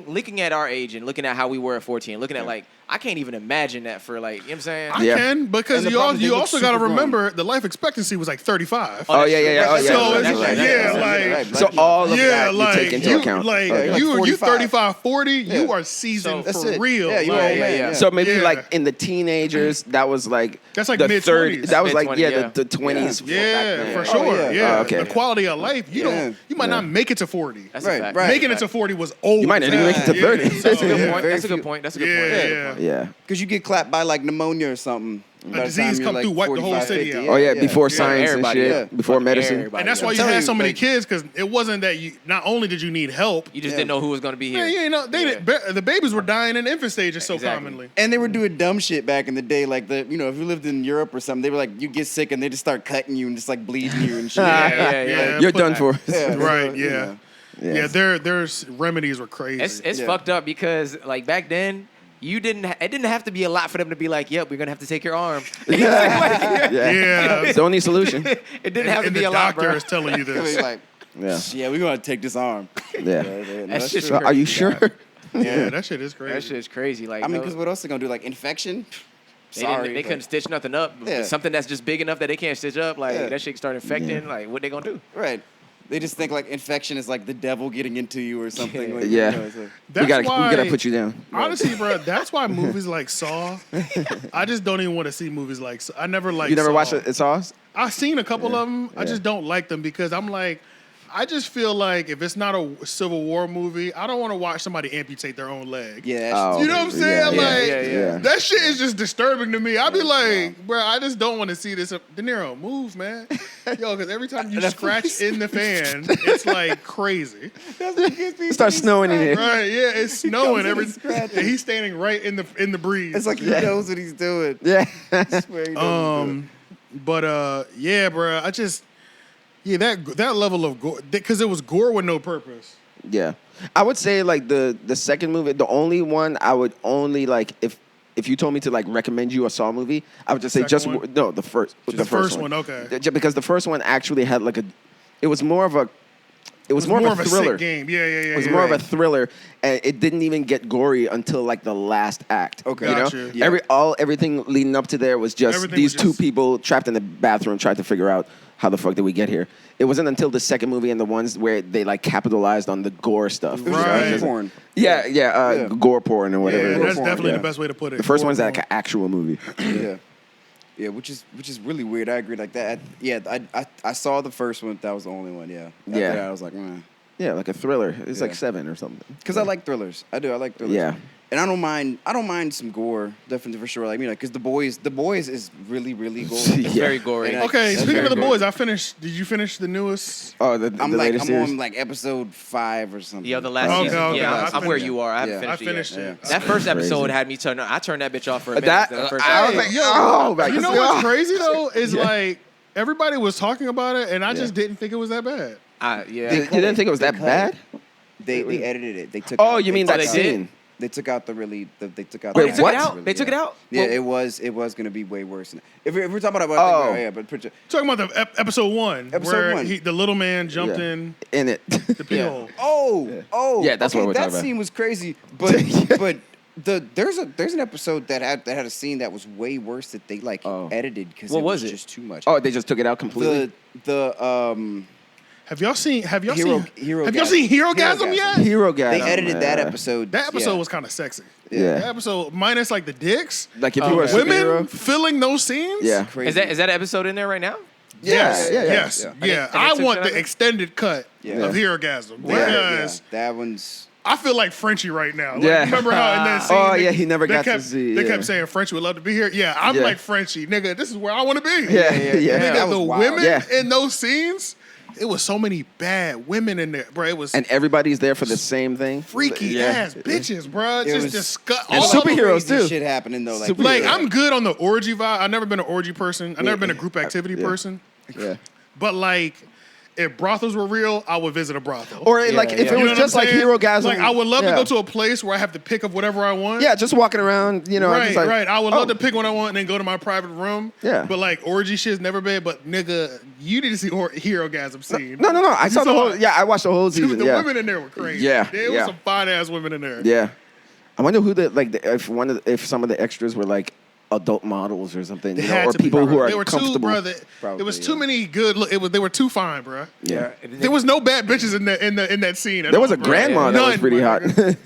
looking at our age and looking at how we were at 14, looking at like, I can't even imagine that for like, you know what I'm saying? I Yeah. can, because And the you problem is you they look also got to super grown. remember the life expectancy was like 35. Oh yeah. Oh yeah. So it's That's like, right. yeah, That's like, right. So all of yeah, that like you take into you, account. like Okay. like you 45. 35, 40, you Yeah. are seasoned That's for it. real. Yeah, you like, are, man. yeah. So maybe Yeah. like in the teenagers, that was like That's like the mid-20s. That was like Mid-20s, yeah, yeah. the 20s. Yeah, for Oh, sure. yeah. Yeah, Oh, okay. the quality of life. You Yeah. you might not make it to 40. That's Right, a fact. right. Making it to 40 was old. You might not as even make it to hell. 30. Yeah, That's a so, good Yeah. point. Very That's a good few- point. That's a good Yeah, point. yeah. Yeah. because you get clapped by like pneumonia or something. By the time disease you're, come like, through, wipe the whole 45, city 50, out. Oh yeah, before science everybody, and yeah. shit, before Fucking medicine. everybody. And that's why I'm you telling had you, so many like- kids, because it wasn't that you. Not only did you need help, You just didn't know who was gonna be here. man, you know, the babies were dying in infant stages so Exactly. commonly. And they were doing dumb shit back in the day, like if you lived in Europe or something, they were like, you get sick and they just start cutting you and just like bleeding you and shit. Yeah. You're put done that- for. Yeah, Right, so, yeah. you know. Yeah, their remedies were crazy. It's Yeah. fucked up because like back then. It didn't have to be a lot for them to be like, yep, we're gonna have to take your arm. yeah. It's the only solution. It didn't have to and be the a lot, doctor bro. is telling you They were this. like, Yeah. yeah, we're gonna take this arm. Yeah. That's just So are you sure? Yeah, that shit is crazy. That shit's crazy. Like, I mean, no, because what else they gonna do? Like infection? they Sorry, they but- couldn't stitch nothing up. Yeah. Something that's just big enough that they can't stitch up. Like Yeah. that shit start infecting. Like what they gonna do? Right. They just think like infection is like the devil getting into you or something. Like, Yeah. it's like- That's we why, gotta put you down. Honestly, bro, that's why movies like Saw. I just don't even want to see movies like Saw. I never like. You never Saw. watched it? It's Oz? I've seen a couple of them. I Yeah. just don't like them because I'm like, I just feel like if it's not a Civil War movie, I don't want to watch somebody amputate their own leg. Yeah. Oh. You know what I'm saying? Yeah, like, yeah. that shit is just disturbing to me. I'd be like, bro, I just don't want to see this. De Niro, move, man. Yo, because every time you scratch in the fan, it's like crazy. It starts snowing in here. Right? Yeah, it's snowing. in Every and scratches. and he's standing right in the breeze. It's like he knows what he's doing. Yeah. I swear he knows what he's doing. But yeah, bro, I just that level of gore because it was gore with no purpose. Yeah. I would say like the second movie, the only one I would only like if you told me to like recommend you a Saw movie, I would just say Second one? no, the first one, okay. Just because the first one actually had like it was more of a More of a thriller. sick game. Yeah. It was more of a thriller, and it didn't even get gory until like the last act. Okay. you know, Gotcha. Yeah. everything leading up to there was just Everything these was two just- people trapped in the bathroom trying to figure out how the fuck did we get here. It wasn't until the second movie and the ones where they like capitalized on the gore stuff. It was Right. like porn. Yeah, gore porn or whatever. Yeah, it that's is. definitely Yeah. the best way to put it. The first Gore one's like porn. an actual movie. Yeah. Yeah, which is really weird. I agree. Like that. I saw the first one. That was the only one. Yeah. After Yeah. that, I was like, man. Yeah, like a thriller. It's like Yeah. 7 or something. Because I like thrillers. I do. I like thrillers. Yeah. And I don't mind some gore, definitely for sure. Like, because the boys is really, really gory. It's Yeah. very gory. And Okay, That's speaking of the very boys, good. I finished. Did you finish the newest? Oh, the I'm latest series. on like episode 5 or something. Yeah, the last Okay, season. okay, Yeah, I I'm where finished you are. I haven't Yeah. finished I finished it. it. Yet. That first episode Crazy. had me turn. I turned that bitch off for a minute. That first I was episode. like, Yo, oh my You know God. what's crazy though is Yeah. like everybody was talking about it, and I just didn't think it was that bad. Yeah. You didn't think it was that cut bad? They edited it. They took. Oh, out, you mean Oh, that they did? scene? They took out the really. They took out. Wait, the They took what? it out. They took it out. Yeah, Well, it was gonna be way worse. If we're talking about, Oh. yeah, but picture. Talking about the episode 1, Episode where 1. the little man jumped Yeah. in it. the pee Yeah. hole. Oh, Yeah, that's what we're that talking about. scene was crazy, but there's an episode that had a scene that was way worse that they like Oh. edited because What it was was it? just too much. Oh, they just took it out completely. Have y'all seen Hero Hero Gasm yet? Hero guy. They edited that episode. That episode yeah. was kind of sexy. Yeah. That episode minus like the dicks. Like if you were a Women superhero. filling those scenes. Yeah. crazy. is that episode in there right now? Yes. Yeah, yeah, Yes. yeah. Yeah. And they I took want that the out? extended cut Yeah. of Hero Gasm Yeah, because that one's. I feel like Frenchie right now. Like, Yeah. Remember how in that scene? Oh, yeah, he never they got to kept, see, They yeah. kept saying Frenchie would love to be here. Yeah, I'm Yeah. like Frenchie, nigga. This is where I want to be. Yeah, yeah. yeah. Nigga, That was the wild. women Yeah. in those scenes, it was so many bad women in there, bro. It was And everybody's there for the same thing. freaky Yeah. ass bitches, bro. Just was- disgust. And all of them- superheroes Crazy too. shit happening though. Like, Super- Like Yeah. I'm good on the orgy vibe. I've never been an orgy person. I've never been a group Yeah. activity Yeah. person. Yeah. But like, if brothels were real, I would visit a brothel. Or like if yeah. it You know was what just I'm like saying? Hero Gasm. Like I would love yeah. to go to a place where I have to pick up whatever I want. Yeah, just walking around, you know. Right, just like, right. I would oh, love to pick what I want and then go to my private room. Yeah. But like orgy shit's never been. But nigga, you need to see Hero Gasm scene. No. I You saw the whole. it? Yeah, I watched the whole season. The Yeah. women in there were crazy. Yeah, There yeah. was some fine ass women in there. Yeah. I wonder who if some of the extras were like adult models or something, They you know, had or to be, people who bro. are They were too, comfortable. bro. There Probably, was too yeah. many good. They were too fine, bro. Yeah. There was no bad bitches in that scene. At There was all, a bro. grandma that was None, pretty bro. hot.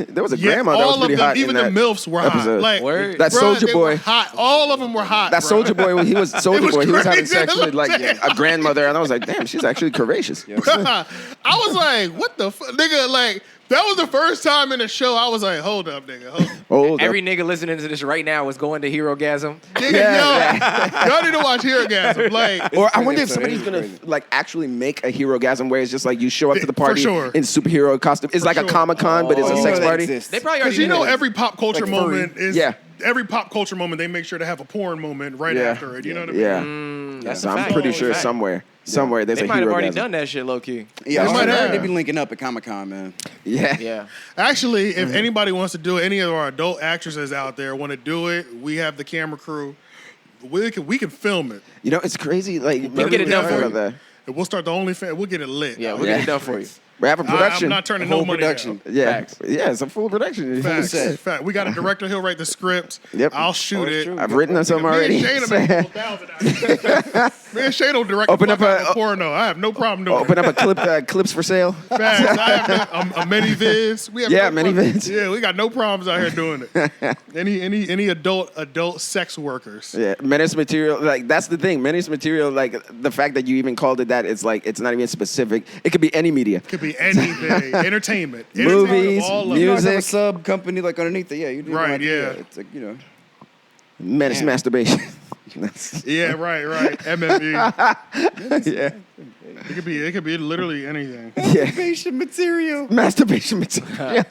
There was a Yeah, grandma that was all pretty of them, hot. even the in that MILFs were hot. episode. Like, Word. That bruh, Soldier they Boy. were hot. All of them were hot. That bruh. Soldier Boy, when he was Soldier was Boy, he was having crazy. sex with like That's what I'm a grandmother, and I was like, damn, she's actually curvaceous. I was like, what the fuck, nigga? Like That was the first time in the show I was like, hold up, nigga. Every nigga listening to this right now is going to Herogasm. Nigga, y'all need to watch Herogasm. Like, Or I wonder if somebody's gonna like actually make a Herogasm where it's just like you show up to the party sure. in superhero costume. It's like a Comic-Con, but it's a sex party. They probably already you do know, that. every pop culture Like moment is. Yeah. Every pop culture moment, they make sure to have a porn moment right after it. You know what I mean? Yeah. That's So a I'm fact. pretty That's a sure fact. somewhere there's They a might have already Herogasm. done that shit low key. Yeah, might have. they be linking up at Comic-Con, man. Yeah. Yeah. Actually, if anybody wants to do it, any of our adult actresses out there want to do it, we have the camera crew. We can film it. You know, it's crazy. Like, We'll get it done for you. that. And we'll start the OnlyFans. We'll get it lit. Yeah, we'll get it done for you. We have a production. I'm not turning Whole no money production. down. Yeah. Facts. Yeah, it's a full production. Facts. Fact. We got a director. He'll write the script. Yep. I'll shoot it. true. I've written some already. Me and Shane will make $1,000. Me and Shane will direct Open the up fuck out a- of porno. I have no problem doing Open it. up a clips for sale. Facts. I have a many vids. We have Yeah, no many problem- vids. Yeah, we got no problems out here doing it. Any adult sex workers. Yeah, menace material. Like that's the thing. Menace material. Like the fact that you even called it that. It's like it's not even specific. It could be any media. Could be anything. Entertainment. Movies, Entertainment of all of You it. always have a Music. sub company like underneath it. Yeah, you do. Right, yeah. It's like, you know. Menace Damn. masturbation. That's- Yeah, right. MME. yeah. It could be literally anything. Yeah. Masturbation material. Masturbation material.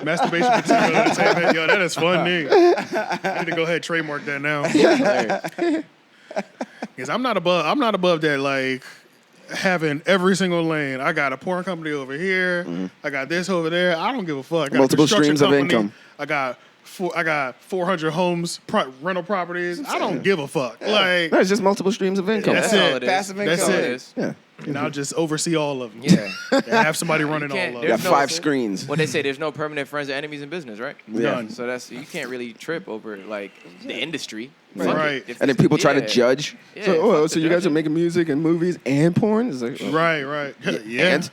Masturbation material entertainment. Yo, that is funny. I need to go ahead and trademark that now. Because I'm not above that, like having every single lane. I got a porn company over here. I got this over there. I don't give a fuck. I got a Multiple construction streams of company. income. I got 400 homes, rental properties. I don't give a fuck. Like, No, it's just multiple streams of income. That's all it. it is. Passive That's income. it. Yeah. And I'll just oversee all of them. Yeah. And have somebody running all can't- of You them. got There's no- 5 screens. What they say, there's no permanent friends or enemies in business, right? Yeah. None. So you can't really trip over like the industry. Right. Fuck it. Right. If And then it's- people try to yeah. judge. Yeah, So fuck so the you guys are judging. making music and movies and porn? It's like, oh. Right. Yeah. And-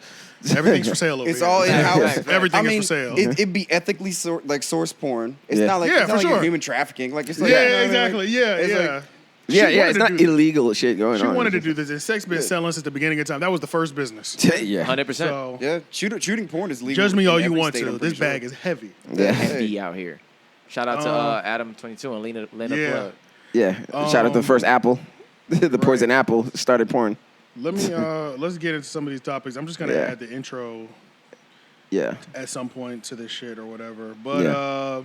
Everything's for sale over It's here. all in house. Facts. Everything I mean, is for sale. It'd be ethically source porn. It's Yeah. not like Yeah, it's not for like sure. human trafficking. Like it's like Yeah, you know what I mean? exactly. Like, Yeah, it's yeah. like- She Yeah, wanted it's to not do this. illegal shit going She on. wanted to do this. And sex been selling since the beginning of time. That was the first business. Yeah. 100%. So Yeah, shooting porn is legal. judge me all in you every want state, to. I'm This pretty sure. bag is heavy. Yeah. Hefty out here. Shout out to Adam22 and Lena Yeah. Plug. Yeah. Shout out to the first Apple. The poison apple started porn. Let me let's get into some of these topics. I'm just gonna Yeah. add the intro Yeah. at some point to this shit or whatever. But Yeah. all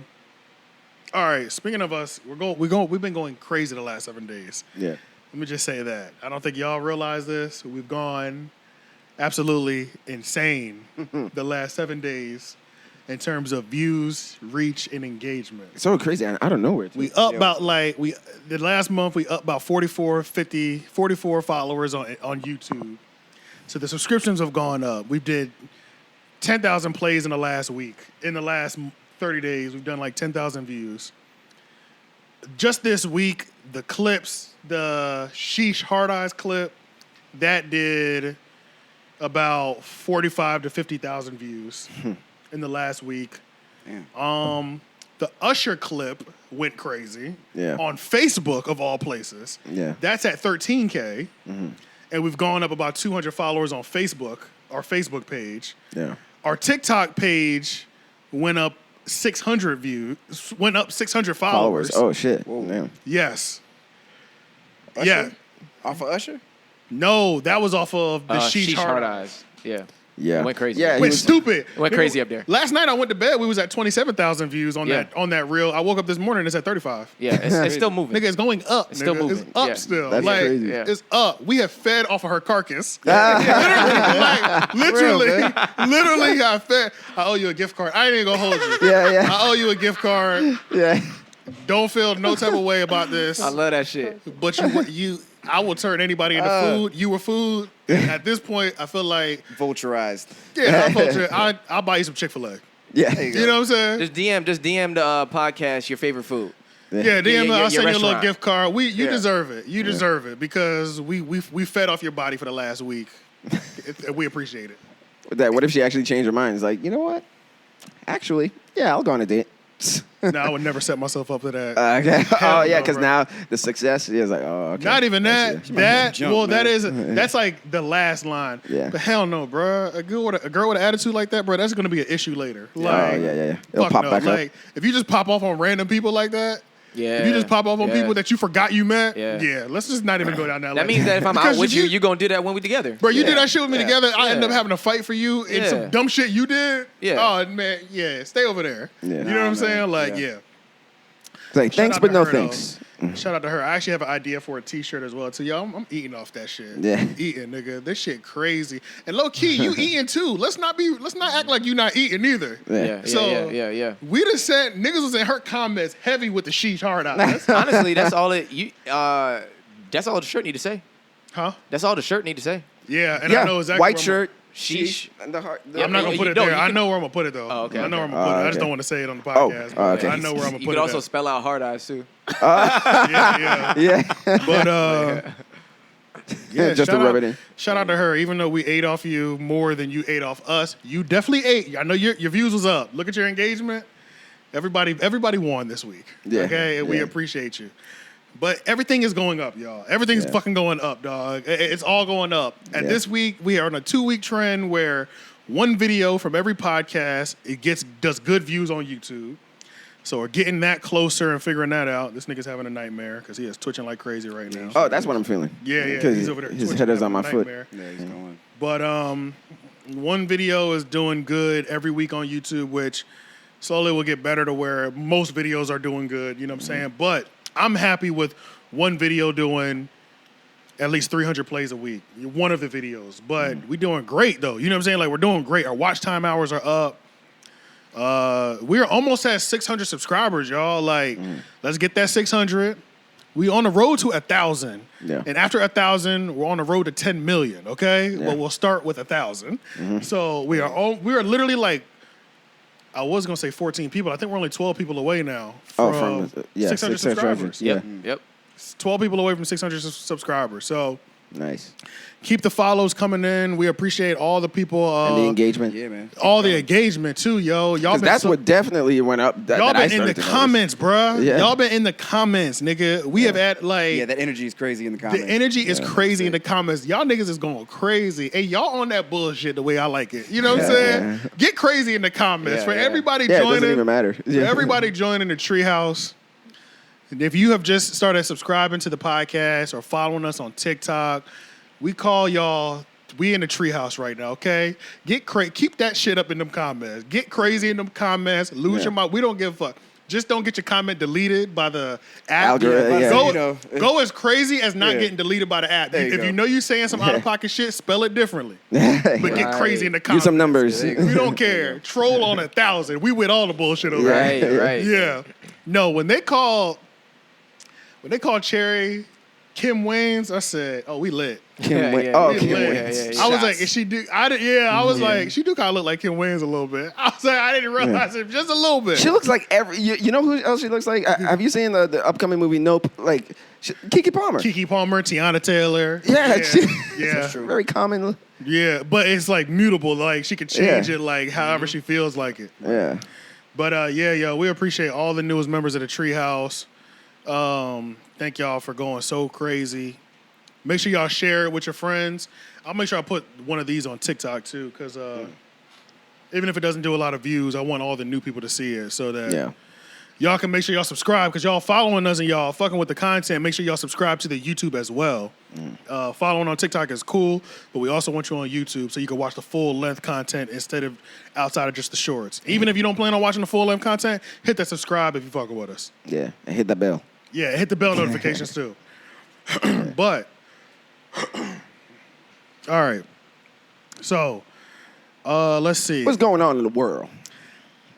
right. Speaking of us, we've been going crazy the last 7 days. Yeah. Let me just say that. I don't think y'all realize this. We've gone absolutely insane the last 7 days in terms of views, reach, and engagement. So crazy. I don't know where it's We up about the last month we up about 44 followers on YouTube. So the subscriptions have gone up. We did 10,000 plays in the last week. In the last 30 days, we've done like 10,000 views. Just this week, the clips, the Sheesh Hard Eyes clip, that did about 45 to 50,000 views in the last week. Damn. The Usher clip went crazy Yeah. on Facebook of all places. Yeah. That's at 13K. And we've gone up about 200 followers on Facebook, our Facebook page. Yeah. Our TikTok page went up 600 followers. Oh shit. Damn. Yes. Usher? Yeah. Off of Usher? No, that was off of the Sheesh Hard Eyes. Yeah. Yeah. It went crazy. Yeah. he Went was- stupid. It went crazy up there. Last night I went to bed. We was at 27,000 views on Yeah. that reel. I woke up this morning. It's at 35. Yeah, it's still moving. Nigga, it's going up. It's still nigga. moving. It's up Yeah. still. That's like, crazy. Yeah. It's up. We have fed off of her carcass. Ah. Literally, I fed. I owe you a gift card. I ain't even gonna hold you. Yeah. I owe you a gift card. Yeah. Don't feel no type of way about this. I love that shit. But I will turn anybody into food. You were food. At this point, I feel like, Vulturized. I'll buy you some Chick-fil-A. Yeah. You know what I'm saying? Just DM the podcast your favorite food. Yeah, DM. your I'll send you a little restaurant. gift card. You Yeah. deserve it. You deserve it because we fed off your body for the last week. We appreciate it. What if she actually changed her mind? It's like, you know what? Actually, yeah, I'll go on a date. No, I would never set myself up for that. Okay. Hell Oh yeah, no, because bro. now the success is like, oh, okay. Not even that. That jump, well, man. that's like the last line. Yeah. But hell no, bro. A girl with an attitude like that, bro, that's gonna be an issue later. Oh Like, yeah. It'll fuck pop no. back Like, up. if you just pop off on random people like that, Yeah. if you just pop off on Yeah. people that you forgot you met, Yeah. let's just not even go down that. That lane. means that if I'm Because out with you, you're gonna do that when we together. bro, you Yeah. did that shit with me Yeah. together. I end Yeah. up having to fight for you in Yeah. some dumb shit you did. Yeah. Oh man, yeah. Stay over there. Yeah. You know what I'm saying? Like, Yeah. yeah. It's like, Shout thanks, out but to no her, though. thanks. Shout out to her. I actually have an idea for a T-shirt as well too. Yo, I'm eating off that shit. Yeah. Eating, nigga. This shit crazy. And low key, you eating too. Let's not act like you not eating either. Yeah. So- Yeah. We just said niggas was in her comments heavy with the sheesh hard out. Honestly, that's all that's all the shirt need to say. Huh? That's all the shirt need to say. Yeah, and Yeah. I know exactly White where shirt. Sheesh. And the heart. Yeah, I'm not gonna You put it don't, there. you I can- know where I'm gonna put it though. Oh, okay, I know where I'm okay. gonna put it. I just okay. don't want to say it on the podcast. Oh, okay. I know where I'm gonna You put could it. also at. spell out hard eyes too. Yeah. Yeah. But yeah, Just to shout rub out- it in. Shout out to her. Even though we ate off you more than you ate off us, you definitely ate. I know your views was up. Look at your engagement. Everybody won this week. Yeah, Okay, and we yeah. appreciate you. But everything is going up, y'all. Everything's Yeah. fucking going up, dog. It's all going up. And Yeah. this week we are on a 2-week trend where one video from every podcast does good views on YouTube. So we're getting that closer and figuring that out. This nigga's having a nightmare because he is twitching like crazy right now. Oh, that's what I'm feeling. Yeah, Because he's over there. his twitching, head is on having my a foot. nightmare. Yeah, he's going. But one video is doing good every week on YouTube, which slowly will get better to where most videos are doing good. You know what I'm saying? But I'm happy with one video doing at least 300 plays a week. One of the videos, but we doing great though. You know what I'm saying? Like we're doing great. Our watch time hours are up. We're almost at 600 subscribers, y'all. Like, let's get that 600. We on the road to 1,000. Yeah. And after 1,000, we're on the road to 10 million. Okay. Well, we'll start with 1,000. So we are literally like, I was gonna say 14 people. I think we're only 12 people away now from, 600 subscribers. Yeah. Yep. 12 people away from 600 subscribers. So Nice. keep the follows coming in. We appreciate all the people. And the engagement. Yeah, man. all the engagement too, yo. Y'all Because been that's what definitely went up. y'all that I been in the started to notice. comments, bruh. Yeah. Y'all been in the comments, nigga. We have had like Yeah, that energy is crazy in the comments. the energy is crazy in the comments. Y'all niggas is going crazy. Hey, y'all on that bullshit the way I like it. You know what I'm saying? Get crazy in the comments. Yeah, For yeah. everybody Yeah, it joining. doesn't even matter. For Yeah. everybody joining the treehouse. And if you have just started subscribing to the podcast or following us on TikTok, we call y'all. We in the treehouse right now, okay? Keep that shit up in them comments. Get crazy in them comments. Lose Yeah. your mind. We don't give a fuck. Just don't get your comment deleted by the app. Algorithm, yeah. Go, You know. go as crazy as not Yeah. getting deleted by the app. There you If go. you know you saying some out of pocket shit, spell it differently. But get Right. crazy in the Use comments. some numbers. Yeah, there you We don't care. Troll on 1,000. We with all the bullshit over Right. there. Right. Yeah. No, when they call Cherry Kim Waynes, I said, "Oh, we lit." Kim Yeah, Wayne. yeah, Oh, We Kim lit. Wayne. I was like, is she do? I was like, she do kind of look like Kim Waynes a little bit. I was like, I didn't realize it just a little bit. She looks like you know who else she looks like? Have you seen the upcoming movie Nope? Like Keke Palmer. Keke Palmer, Tiana Taylor. Yeah, she- yeah, Very common. yeah. But it's like mutable. Like she can change it like however she feels like it. Yeah. But yeah, yo, we appreciate all the newest members of the Treehouse. Thank y'all for going so crazy. Make sure y'all share it with your friends. I'll make sure I put one of these on TikTok too, because even if it doesn't do a lot of views, I want all the new people to see it so that Yeah. y'all can make sure y'all subscribe, because y'all following us and y'all fucking with the content. Make sure y'all subscribe to the YouTube as well. Following on TikTok is cool, but we also want you on YouTube so you can watch the full length content instead of outside of just the shorts. Even if you don't plan on watching the full length content, hit that subscribe if you fucking with us. Yeah. And hit the bell. Yeah, hit the bell notifications too. But all right. So let's see. What's going on in the world?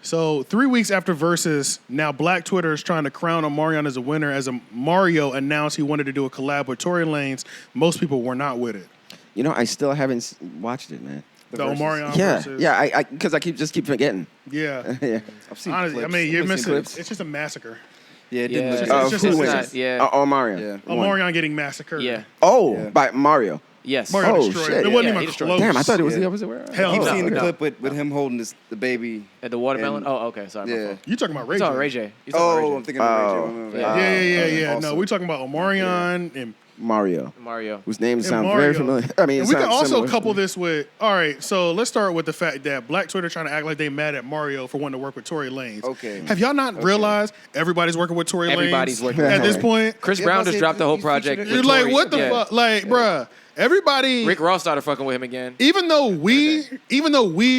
So 3 weeks after Versus, now Black Twitter is trying to crown Omarion as a winner, as Mario announced he wanted to do a collab with Tory Lanez. Most people were not with it. You know, I still haven't watched it, man. The Versus. Omarion Yeah. Versus. Yeah. Because I keep forgetting. Yeah. Yeah. I've seen Honestly, clips. I mean, you're I've seen missing. clips. It's just a massacre. Yeah, it didn't Yeah. look It's good. just who a- wins? not- yeah. Oh, Mario. Yeah. Won. Omarion getting massacred. Yeah. Oh, Yeah. by Mario. Yes. Mario Oh, destroyed shit. him. It wasn't Yeah, even he destroyed close. him. Damn, I thought it was Yeah. the opposite way around. Hell You've no. seen the no. clip with him holding the baby. At the watermelon? And- Oh, okay. Sorry. my Yeah. fault. You talking about Ray You J? talking Ray J? You talking Oh, Ray I'm J? thinking of Ray J. Yeah. Yeah. Also. No, we're talking about Omarion and Mario, Mario. whose name And sounds Mario. very familiar. I mean, it And we can sounds also similar. couple this with, all right, so let's start with the fact that Black Twitter trying to act like they mad at Mario for wanting to work with Tory Lanez. Okay. Have y'all not realized everybody's working with Tory Lanez? Everybody's working with at this Tory. point. Chris Yeah, Brown but just see, dropped the whole he's project. featured with You're like, Tory. what the Yeah. fuck? Like, bruh, everybody. Rick Ross started fucking with him again. Even though we,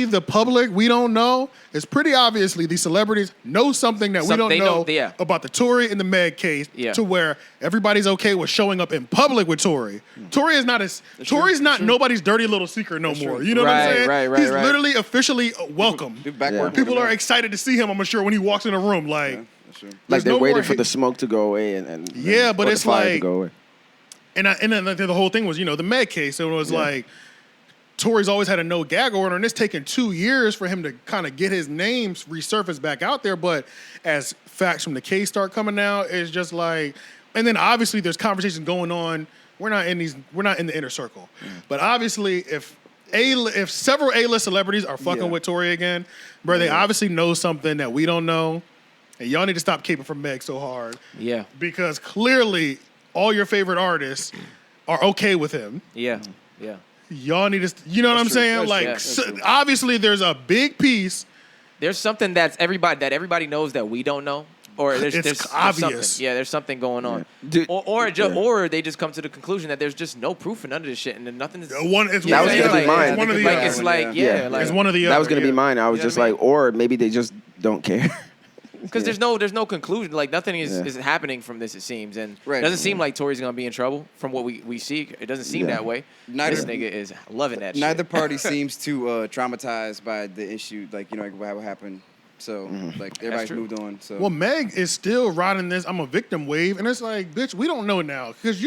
the public, we don't know, it's pretty obviously these celebrities know something that we don't They know know, yeah. about the Tory and the Meg case Yeah. to where everybody's okay with showing up in public with Tory. Tory is not Tory's not nobody's dirty little secret no more. true. You know what I'm Right, saying? right, He's right. literally officially welcome. Dude, back Yeah. work People with are him. excited to see him, I'm sure, when he walks in a room. Like, Yeah, that's true. Like there's they're no waiting more for the hate- smoke to go away and Yeah, but or the it's fire to like- go away. And then the whole thing was, the Meg case. It was like Tory's always had a no gag order, and it's taken 2 years for him to kind of get his name resurfaced back out there. But as facts from the case start coming out, it's just like, and then obviously there's conversations going on. We're not in the inner circle, but obviously if several A-list celebrities are fucking Yeah. with Tory again, bro, they obviously know something that we don't know, and y'all need to stop caping for Meg so hard Yeah. because clearly all your favorite artists are okay with him. Yeah. Yeah. Y'all need to, you know what I'm true. saying? That's Like, true. That's true. obviously, there's a big piece. There's something that everybody knows that we don't know, or there's obvious. something. Yeah, there's something going on, Dude, or they just come to the conclusion that there's just no proof of none of this shit, and then nothing is. It's That was one gonna of be the, mine. It's one of the Like other. it's like Yeah. like It's one of the other. That was gonna be yeah. mine. I was You know just what I like, or maybe they just don't care. because there's no conclusion. Like nothing is Yeah. happening from this. It seems, and Right. it doesn't seem like Tory's gonna be in trouble from what we see. It doesn't seem Yeah. that way. Neither- This nigga is loving that. Neither shit. party seems too traumatized by the issue, like what happened. So like everybody's true. moved on. So Well, Meg is still riding this I'm a victim wave, and it's like, bitch, we don't know now because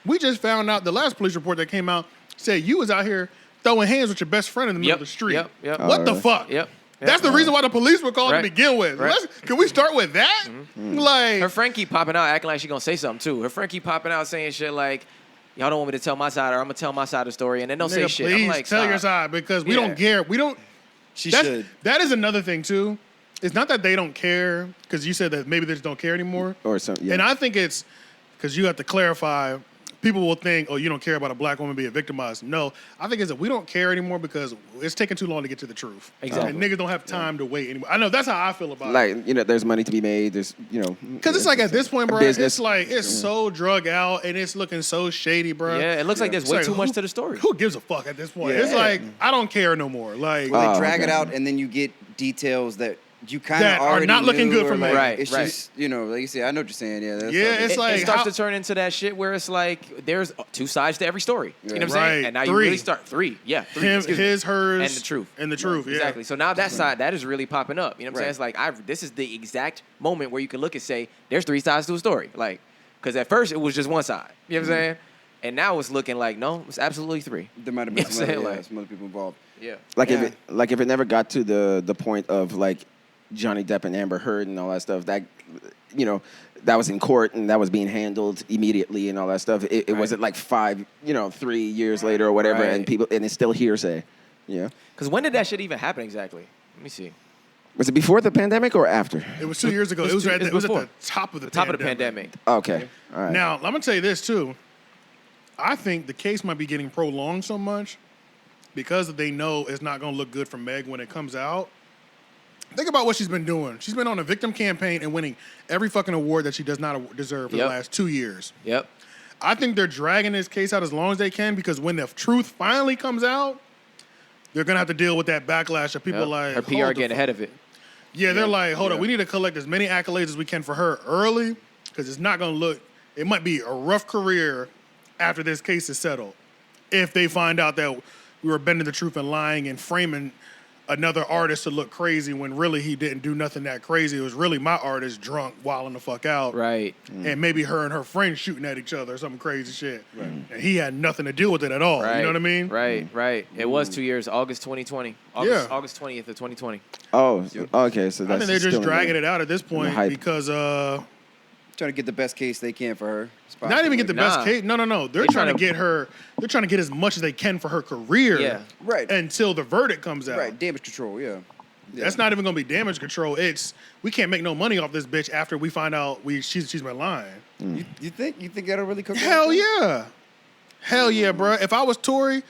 we just found out the last police report that came out said you was out here throwing hands with your best friend in the middle of the street. Yep. What the really? fuck? Yep. That's the reason why the police were called Right. to begin with. Right. Can we start with that? Like, Her friend keep popping out, acting like she gonna say something too. Her friend keep popping out saying shit like, "Y'all don't want me to tell my side, or I'm gonna tell my side of the story," and then don't say nigga, shit. please I'm like, tell your "Stop." side because we Yeah. don't care. We don't. she That's- should. That is another thing too. It's not that they don't care because you said that maybe they just don't care anymore. Or something. Yeah. And I think it's because you have to clarify. People will think, oh, you don't care about a black woman being victimized. No, I think it's that we don't care anymore because it's taking too long to get to the truth. Exactly. And niggas don't have time to wait anymore. I know that's how I feel about it. like, there's money to be made. There's, Because it's like at this point, bro, business. it's like it's so drug out and it's looking so shady, bro. Yeah, it looks like there's It's way like, too much who- to the story. Who gives a fuck at this point? Yeah. It's like I don't care no more. Like Well, they Oh, drag it okay. out, and then you get details that you kind That of are already not looking knew, good for or, me. like, Right, It's right. just like you say. I know what you're saying. Yeah, that's Yeah, it's It like starts how- to turn into that shit where it's like there's two sides to every story. You know what I'm Right. saying? And now you Three. really start three. Yeah, three. him, excuse me. his, hers, and the truth. and the truth. Yeah, Exactly. So now that side, that is really popping up. You know what I'm Right. saying? It's like this is the exact moment where you can look and say, there's three sides to a story. Like, because at first it was just one side. You know what I'm saying? And now it's looking like, no, it's absolutely three. there might have You been know some what I'm other, saying? Like- some other people involved. Yeah. Like Yeah. if it never got to the point of like Johnny Depp and Amber Heard and all that stuff, that that was in court and that was being handled immediately and all that stuff. It Right. wasn't like 3 years later or whatever, Right. and it's still hearsay. Yeah. Because when did that shit even happen exactly? Let me see. Was it before the pandemic or after? It was 2 years ago. It was at the before. top of the Top of the pandemic. Okay. All right. Now, I'm gonna tell you this too. I think the case might be getting prolonged so much because they know it's not gonna look good for Meg when it comes out. Think about what she's been doing. She's been on a victim campaign and winning every fucking award that she does not deserve for the Yep. last 2 years. Yep. I think they're dragging this case out as long as they can because when the truth finally comes out, they're gonna have to deal with that backlash of people Yep. like Her PR hold the getting ahead of it. Yeah, they're like, hold up, Yeah. we need to collect as many accolades as we can for her early because it's not going to look, it might be a rough career after this case is settled. If they find out that we were bending the truth and lying and framing another artist to look crazy when really he didn't do nothing that crazy. It was really my artist drunk, wilding the fuck out. Right. And maybe her and her friends shooting at each other or some crazy shit. Right. And he had nothing to do with it at all. Right. You know what I mean? Right. Right. It was 2 years. August 2020. August 20th of 2020. Oh, okay. So that's I think they're still just in the- dragging it out at this the point hype. because Trying to get the best case they can for her. Not even get the best Nah. case. No. They're They trying to tryna- get her. They're trying to get as much as they can for her career. Yeah. Right. Until the verdict comes out. Right. Damage control. Yeah. That's not even gonna be damage control. It's we can't make no money off this bitch after we find out she's been lying. You think that'll really cook? Hell yeah. Hell yeah, bro. If I was Tory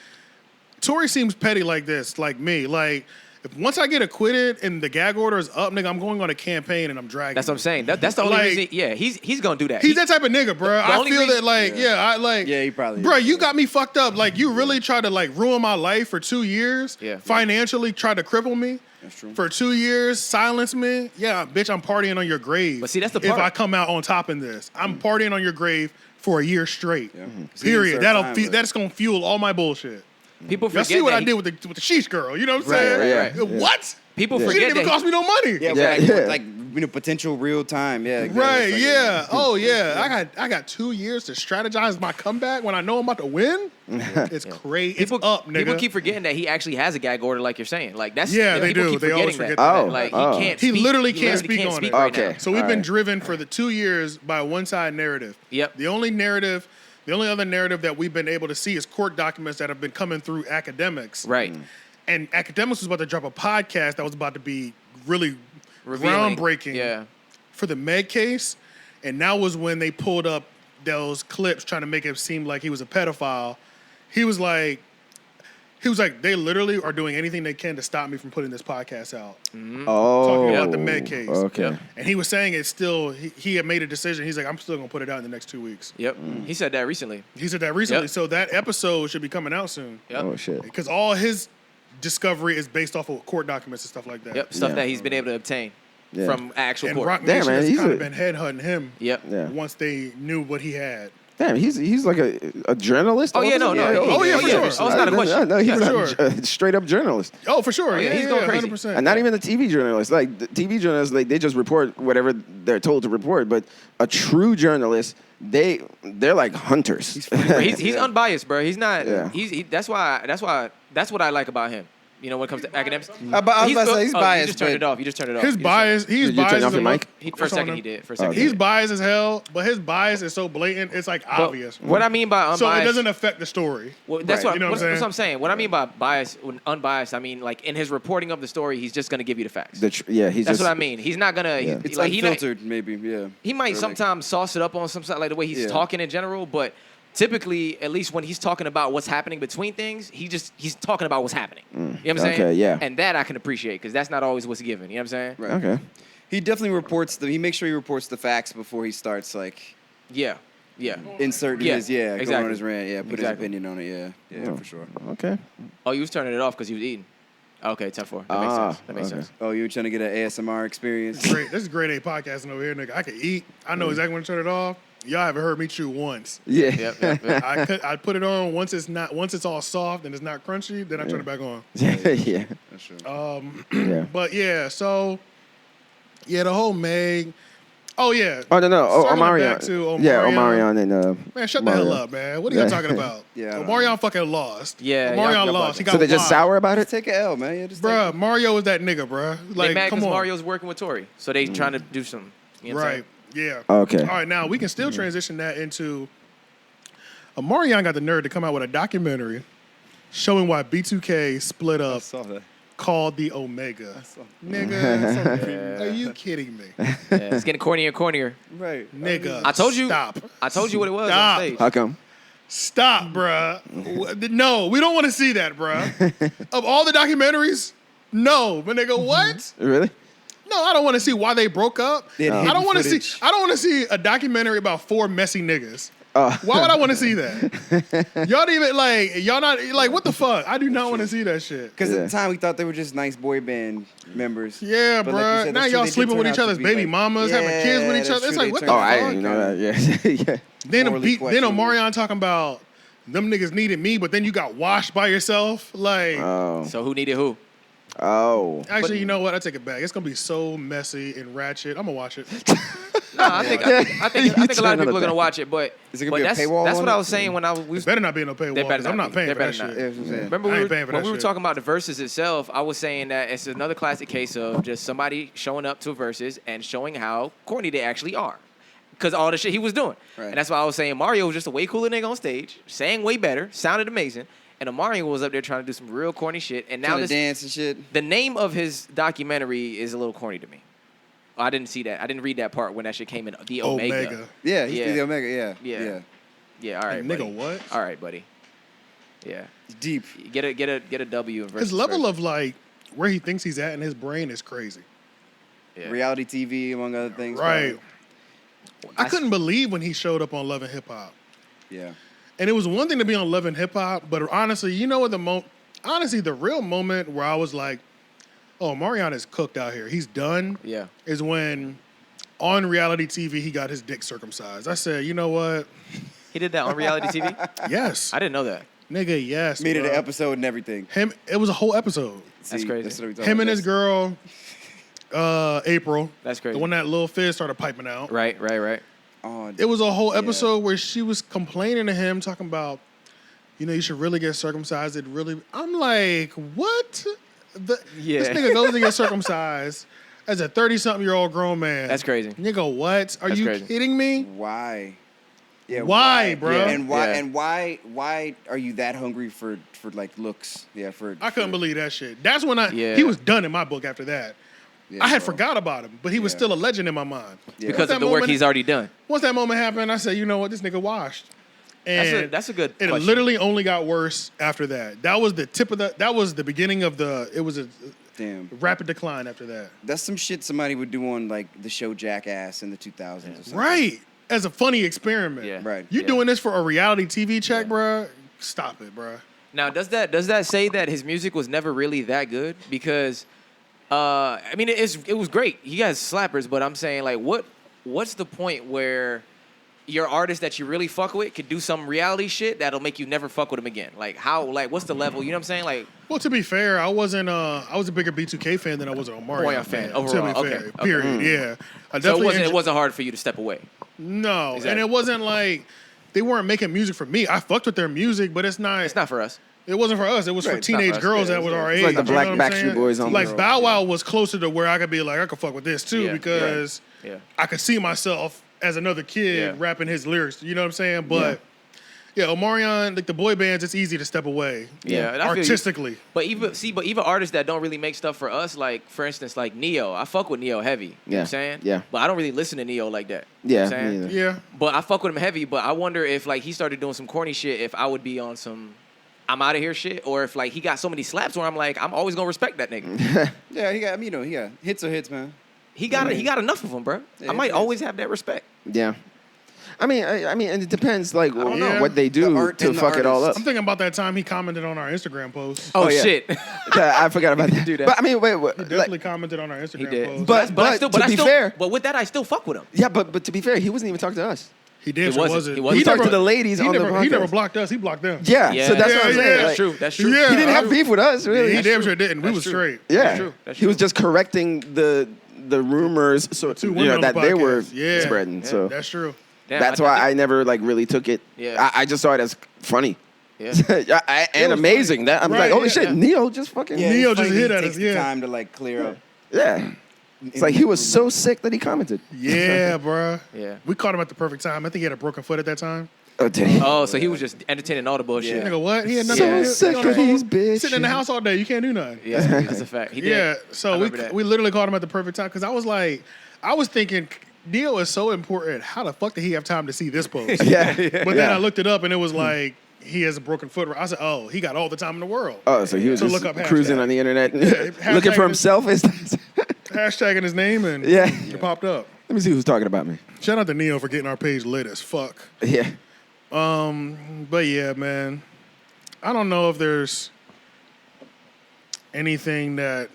seems petty like this, like me. Like, if once I get acquitted and the gag order is up, nigga, I'm going on a campaign and I'm dragging. That's what I'm saying. That's the only Like- reason. Yeah, he's gonna do that. He's that type of nigga, bro. I only feel reason- that, like, Yeah, he probably bro, is, you yeah. got me fucked up. Like, you really tried to, like, ruin my life for 2 years. Yeah. Financially tried to cripple me. That's true. For 2 years, silence me. Yeah, bitch, I'm partying on your grave. But see, that's the If part. I come out on top in this, I'm partying on your grave for a year straight. Yeah. Period. Serve That's gonna fuel all my bullshit. People Y'all forget see what that I did with the sheesh girl? You know what I'm saying? right, yeah. What? People She forget didn't even that cost me no money. Yeah, Yeah, like, yeah. like potential real time. Yeah, exactly. Right, It's like, yeah. Oh, yeah. I got 2 years to strategize my comeback when I know I'm about to win. It's crazy. It's up, nigga. People keep forgetting that he actually has a gag order, like you're saying. Like that's Yeah, they people do. Keep They always forgetting forget that. that. Oh, Like oh. he can't. He speak, literally he can't speak on it. right Okay. now. So we've been Alright. driven for the 2 years by a one-side narrative. Yep. The only other narrative that we've been able to see is court documents that have been coming through academics. Right. And academics was about to drop a podcast that was about to be really Revealing. groundbreaking Yeah. for the Meg case. And now was when they pulled up those clips trying to make it seem like he was a pedophile. He was like, they literally are doing anything they can to stop me from putting this podcast out. Oh, Talking about the Meg case. Okay. Yep. And he was saying it's still, he had made a decision. He's like, I'm still going to put it out in the next 2 weeks. Yep. He said that recently. He said that recently. Yep. So that episode should be coming out soon. Yep. Oh shit. Because all his discovery is based off of court documents and stuff like that. Yep. Stuff Yeah. that he's been able to obtain Yeah. from actual And court. Rock Damn, Nation man, has he's kind a- of been headhunting him Yep. Yeah. once they knew what he had. Damn, he's like a journalist. Oh, yeah, no. Oh, yeah, for sure. Oh, it's not a question. No, he's Yeah, a sure. straight up journalist. Oh, for sure. yeah, he's going crazy. 100%. And not even the TV journalists. Like the TV journalists, like they just report whatever they're told to report. But a true journalist, they're like hunters. Bro, he's unbiased, bro. He's not. Yeah. That's what I like about him. You know, when it comes to academics. But I was about to say he's You biased. just turned but it off. You just turned it off. His You just bias, Did he's you biased. turn off as your a mic? for a second he did. For a second. Okay. He's biased as hell, but his bias is so blatant, it's like But obvious. what I mean by unbiased. So it doesn't affect the story. Well, that's Right. what, You know what I'm that's what I'm saying? saying. What I mean by bias, when unbiased, I mean like in his reporting of the story, he's just gonna give you the facts. Yeah, he's That's just. what I mean. He's not gonna. Yeah. it's like, unfiltered, maybe. Yeah. He might Or, like, sometimes sauce it up on some side, like the way he's Yeah. talking in general, but typically, at least when he's talking about what's happening between things, he's talking about what's happening. You know what I'm saying? Okay, yeah. And that I can appreciate because that's not always what's given. You know what I'm saying? Right. Okay. He definitely reports he makes sure he reports the facts before he starts like Yeah. Yeah. inserting Yeah, his going on exactly. his rant. Yeah, put his Exactly. opinion on it. Yeah, for sure. Okay. Oh, you was turning it off because you was eating. Okay, 10-4. That makes Ah, sense. That makes okay. sense. Oh, you were trying to get an ASMR experience. Great. This is grade A podcasting over here, nigga. I can eat. I know exactly when to turn it off. Y'all haven't heard me chew once. Yeah. Yep. I put it on once it's all soft and it's not crunchy, then I turn it back on. Yeah. That's true. Yeah. But yeah, so yeah, the whole Meg. Oh yeah. Oh no. Oh, Circling Omarion. back to Yeah, Omarion. Omarion and Man, shut Mario. the hell up, man. What are you Yeah. talking about? Yeah, I don't Omarion fucking lost. Yeah, Omarion y'all lost. He got So they're just wide. sour about Just it? take an L, man. Yeah, just Bruh, Mario is that nigga, bruh. They Like, mad come because on. Mario's working with Tori, so they trying to do some. You know what I'm Right. Yeah. Okay. All right, now we can still transition that into Omarion got the nerve to come out with a documentary showing why B2K split I up saw that. called the Omega. Nigga, are you kidding me? saying? Yeah, it's getting cornier and cornier. Right. Nigga, I told you. Stop. I told you what it was Stop. on stage. How come? Stop, bruh. No, we don't want to see that, bruh. Of all the documentaries, no. But nigga, what? Really? No, I don't want to see why they broke up. They had I hidden don't want to see. footage. I don't want to see a documentary about 4 messy niggas. Oh. Why would I want to see that? Y'all don't even y'all not like what the fuck? I do not want to see that shit. Because Yeah. at the time we thought they were just nice boy band members. Yeah, But like you bruh. said, now that's true, y'all they did sleeping with turn each out to other's be, baby like- mamas, having Yeah, kids with each that's other. It's true, like they what the Oh, turned I fuck? didn't know that. Yeah. Then Morally questionable. Omarion talking about them niggas needed me, but then you got washed by yourself. Like, Oh. So who needed who? Oh. actually, you know what? I take it back. It's gonna be so messy and ratchet. I'm gonna watch it. No, I think a lot of people are gonna watch it, but Is it gonna be a that's paywall that's on what it? I was saying when I was. Better not be in no paywall. They better 'Cause I'm not not be. paying They for that better not shit. be. Yeah, that's what I'm saying. Remember I we ain't were, paying for when that we were shit. talking about the verses itself, I was saying that it's another classic case of just somebody showing up to a verses and showing how corny they actually are. because all the shit he was doing. Right. And that's why I was saying Mario was just a way cooler nigga on stage, sang way better, sounded amazing. And Omarion was up there trying to do some real corny shit. And now Trying to dance and shit. the name of his documentary is a little corny to me. I didn't see that. I didn't read that part when that shit came in. The Omega. Yeah, he's Yeah. the Omega. Yeah. Yeah. Yeah, all right, Nigga, buddy. what? All right, buddy. Yeah. Deep. Get a W in versus His level first. of like where he thinks he's at in his brain is crazy. Yeah. Reality TV, among other things. Right. probably. I couldn't believe when he showed up on Love and Hip Hop. Yeah. And it was one thing to be on Love and Hip Hop, but honestly, you know what honestly, the real moment where I was like, oh, Omarion is cooked out here. He's done. Yeah. Is when on reality TV he got his dick circumcised. I said, you know what? He did that on reality TV? Yes. I didn't know that. Nigga, yes. Made it bro. an episode and everything. It was a whole episode. That's crazy. That's what we talking Him and about. his girl, April. That's crazy. The one that Lil Fizz started piping out. Right. Oh, It was a whole Yeah. episode where she was complaining to him, talking about, you should really get circumcised. I'm like, what? This nigga goes to get circumcised as a 30-something-year-old grown man. That's crazy. Nigga, what? Are That's you crazy. kidding me? why? Yeah. Why, bro? Yeah. And why? Yeah. And why are you that hungry for like looks? Yeah. I couldn't believe that shit. That's when Yeah. he was done in my book after that. Yeah, I had bro. forgot about him, but he was Yeah. still a legend in my mind. Yeah. Because that of the work moment- he's already done. Once that moment happened, I said, you know what? This nigga washed. And That's a good it question. literally only got worse after that. That was the tip of that was the beginning of it was a Damn. rapid decline after that. That's some shit somebody would do on like the show Jackass in the 2000s. Or something. Right. As a funny experiment. Yeah. Right. You Yeah. doing this for a reality TV check, bruh? Stop it, bruh. Now, does that say that his music was never really that good? Because, I mean, it was great. He has slappers, but I'm saying like, what's the point where your artist that you really fuck with could do some reality shit that'll make you never fuck with him again? Like what's the level? You know what I'm saying? Like, Well, to be fair, I was a bigger B2K fan than I was an Omarion Omarion fan, To overall. be fair, Okay. period. Yeah. I so definitely it wasn't hard for you to step away. No, Exactly. and it wasn't like they weren't making music for me. I fucked with their music, but it's not. It's not for us. It wasn't for us. It was for Right, it's not teenage for us. girls Yeah, that it's was our It's age. like the you know Black what I'm Backstreet saying? Boys on Like the- Bow Wow was closer to where I could be like, I could fuck with this too Yeah, because Yeah. I could see myself as another kid Yeah. rapping his lyrics. You know what I'm saying? But yeah, Omarion, like the boy bands, it's easy to step away. Yeah, and I feel you. artistically. But even artists that don't really make stuff for us, like for instance, like Neo. I fuck with Neo heavy. You know what Yeah. I'm saying? Yeah. But I don't really listen to Neo like that. Yeah, You know what I'm saying? me either. Yeah. But I fuck with him heavy, but I wonder if like he started doing some corny shit, if I would be on some I'm out of here shit, or if like he got so many slaps where I'm like, I'm always gonna respect that nigga. Yeah, he got he got hits or hits, man. He got enough of them, bro. Yeah, I might it is. always have that respect. Yeah. I mean, and it depends, like, don't know. what they do The art to and the fuck it all up. artist. I'm thinking about that time he commented on our Instagram post. Oh, yeah. shit. I forgot about that. do that. But I mean, wait, He definitely commented on our Instagram did. post. But to be fair, but with that, I still fuck with him. yeah, but to be fair, he wasn't even talking to us. He damn He sure wasn't. wasn't. He wasn't. He talked to the ladies he on the never, He never podcast. blocked us. He blocked them. Yeah, so that's what I'm Yeah, saying. yeah. Like, That's true. Yeah. He didn't have beef with us, really. He damn sure didn't. We That's was true. straight. Yeah, true. That's he was true. just correcting the rumors, so Two women on that the they were podcast. Yeah. spreading. Yeah. So That's true. Damn, that's why I never like really took it. Yeah. I just saw it as funny. Yeah. And was amazing. That I'm Right, like, holy yeah, shit, yeah. Neo just fucking Yeah, Neo it's just funny hit he at takes us, the yeah. time to like clear up. yeah. It's like he was so sick that he commented. Yeah, bruh. Yeah. We caught him at the perfect time. I think he had a broken foot at that time. Oh, damn. Oh, so he was just entertaining all the bullshit. Yeah. Nigga, what? He had So nothing. sick on the of these phone, bitches. Sitting in the house all day. You can't do nothing. Yeah, that's a fact. He did. Yeah, I so remember that. we literally caught him at the perfect time because I was like, I was thinking, Neo is so important. How the fuck did he have time to see this post? Yeah. But then I looked it up and it was like, he has a broken foot. I said, oh, he got all the time in the world. Oh, so he was So just look up cruising hashtag. on the internet, hashtag looking for this- himself. Hashtagging his name and Yeah. it popped up. Let me see who's talking about me. Shout out to Neo for getting our page lit as fuck. Yeah. But yeah, man, I don't know if there's anything that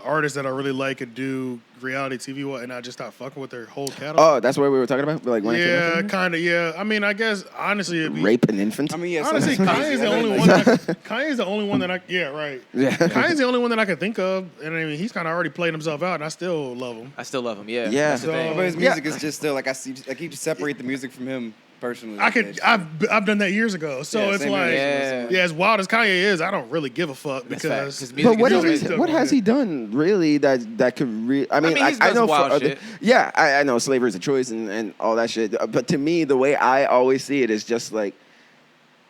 artists that I really like could do reality TV and I just stop fucking with their whole catalog. Oh, that's what we were talking about? Like when it came Yeah, out? kind of. Yeah, I mean, I guess honestly, it'd be, Rape an infant? I mean, yeah. honestly, something Kanye's crazy. the I only mean, one. like, Kanye's the only one that I. Yeah, right. Yeah. Kanye's the only one that I can think of, and I mean, he's kind of already played himself out, and I still love him. I still love him. Yeah. Yeah. That's the thing. But his Yeah. music is just still like I keep to separate the music from him. personally. I've done that years ago. So Yeah, it's same like, here. as wild as Kanye is, I don't really give a fuck That's because. facts, 'cause music But is music. what has he done really that could I mean, he's I done know some wild for other, shit. yeah, I know slavery is a choice and all that shit. But to me, the way I always see it is just like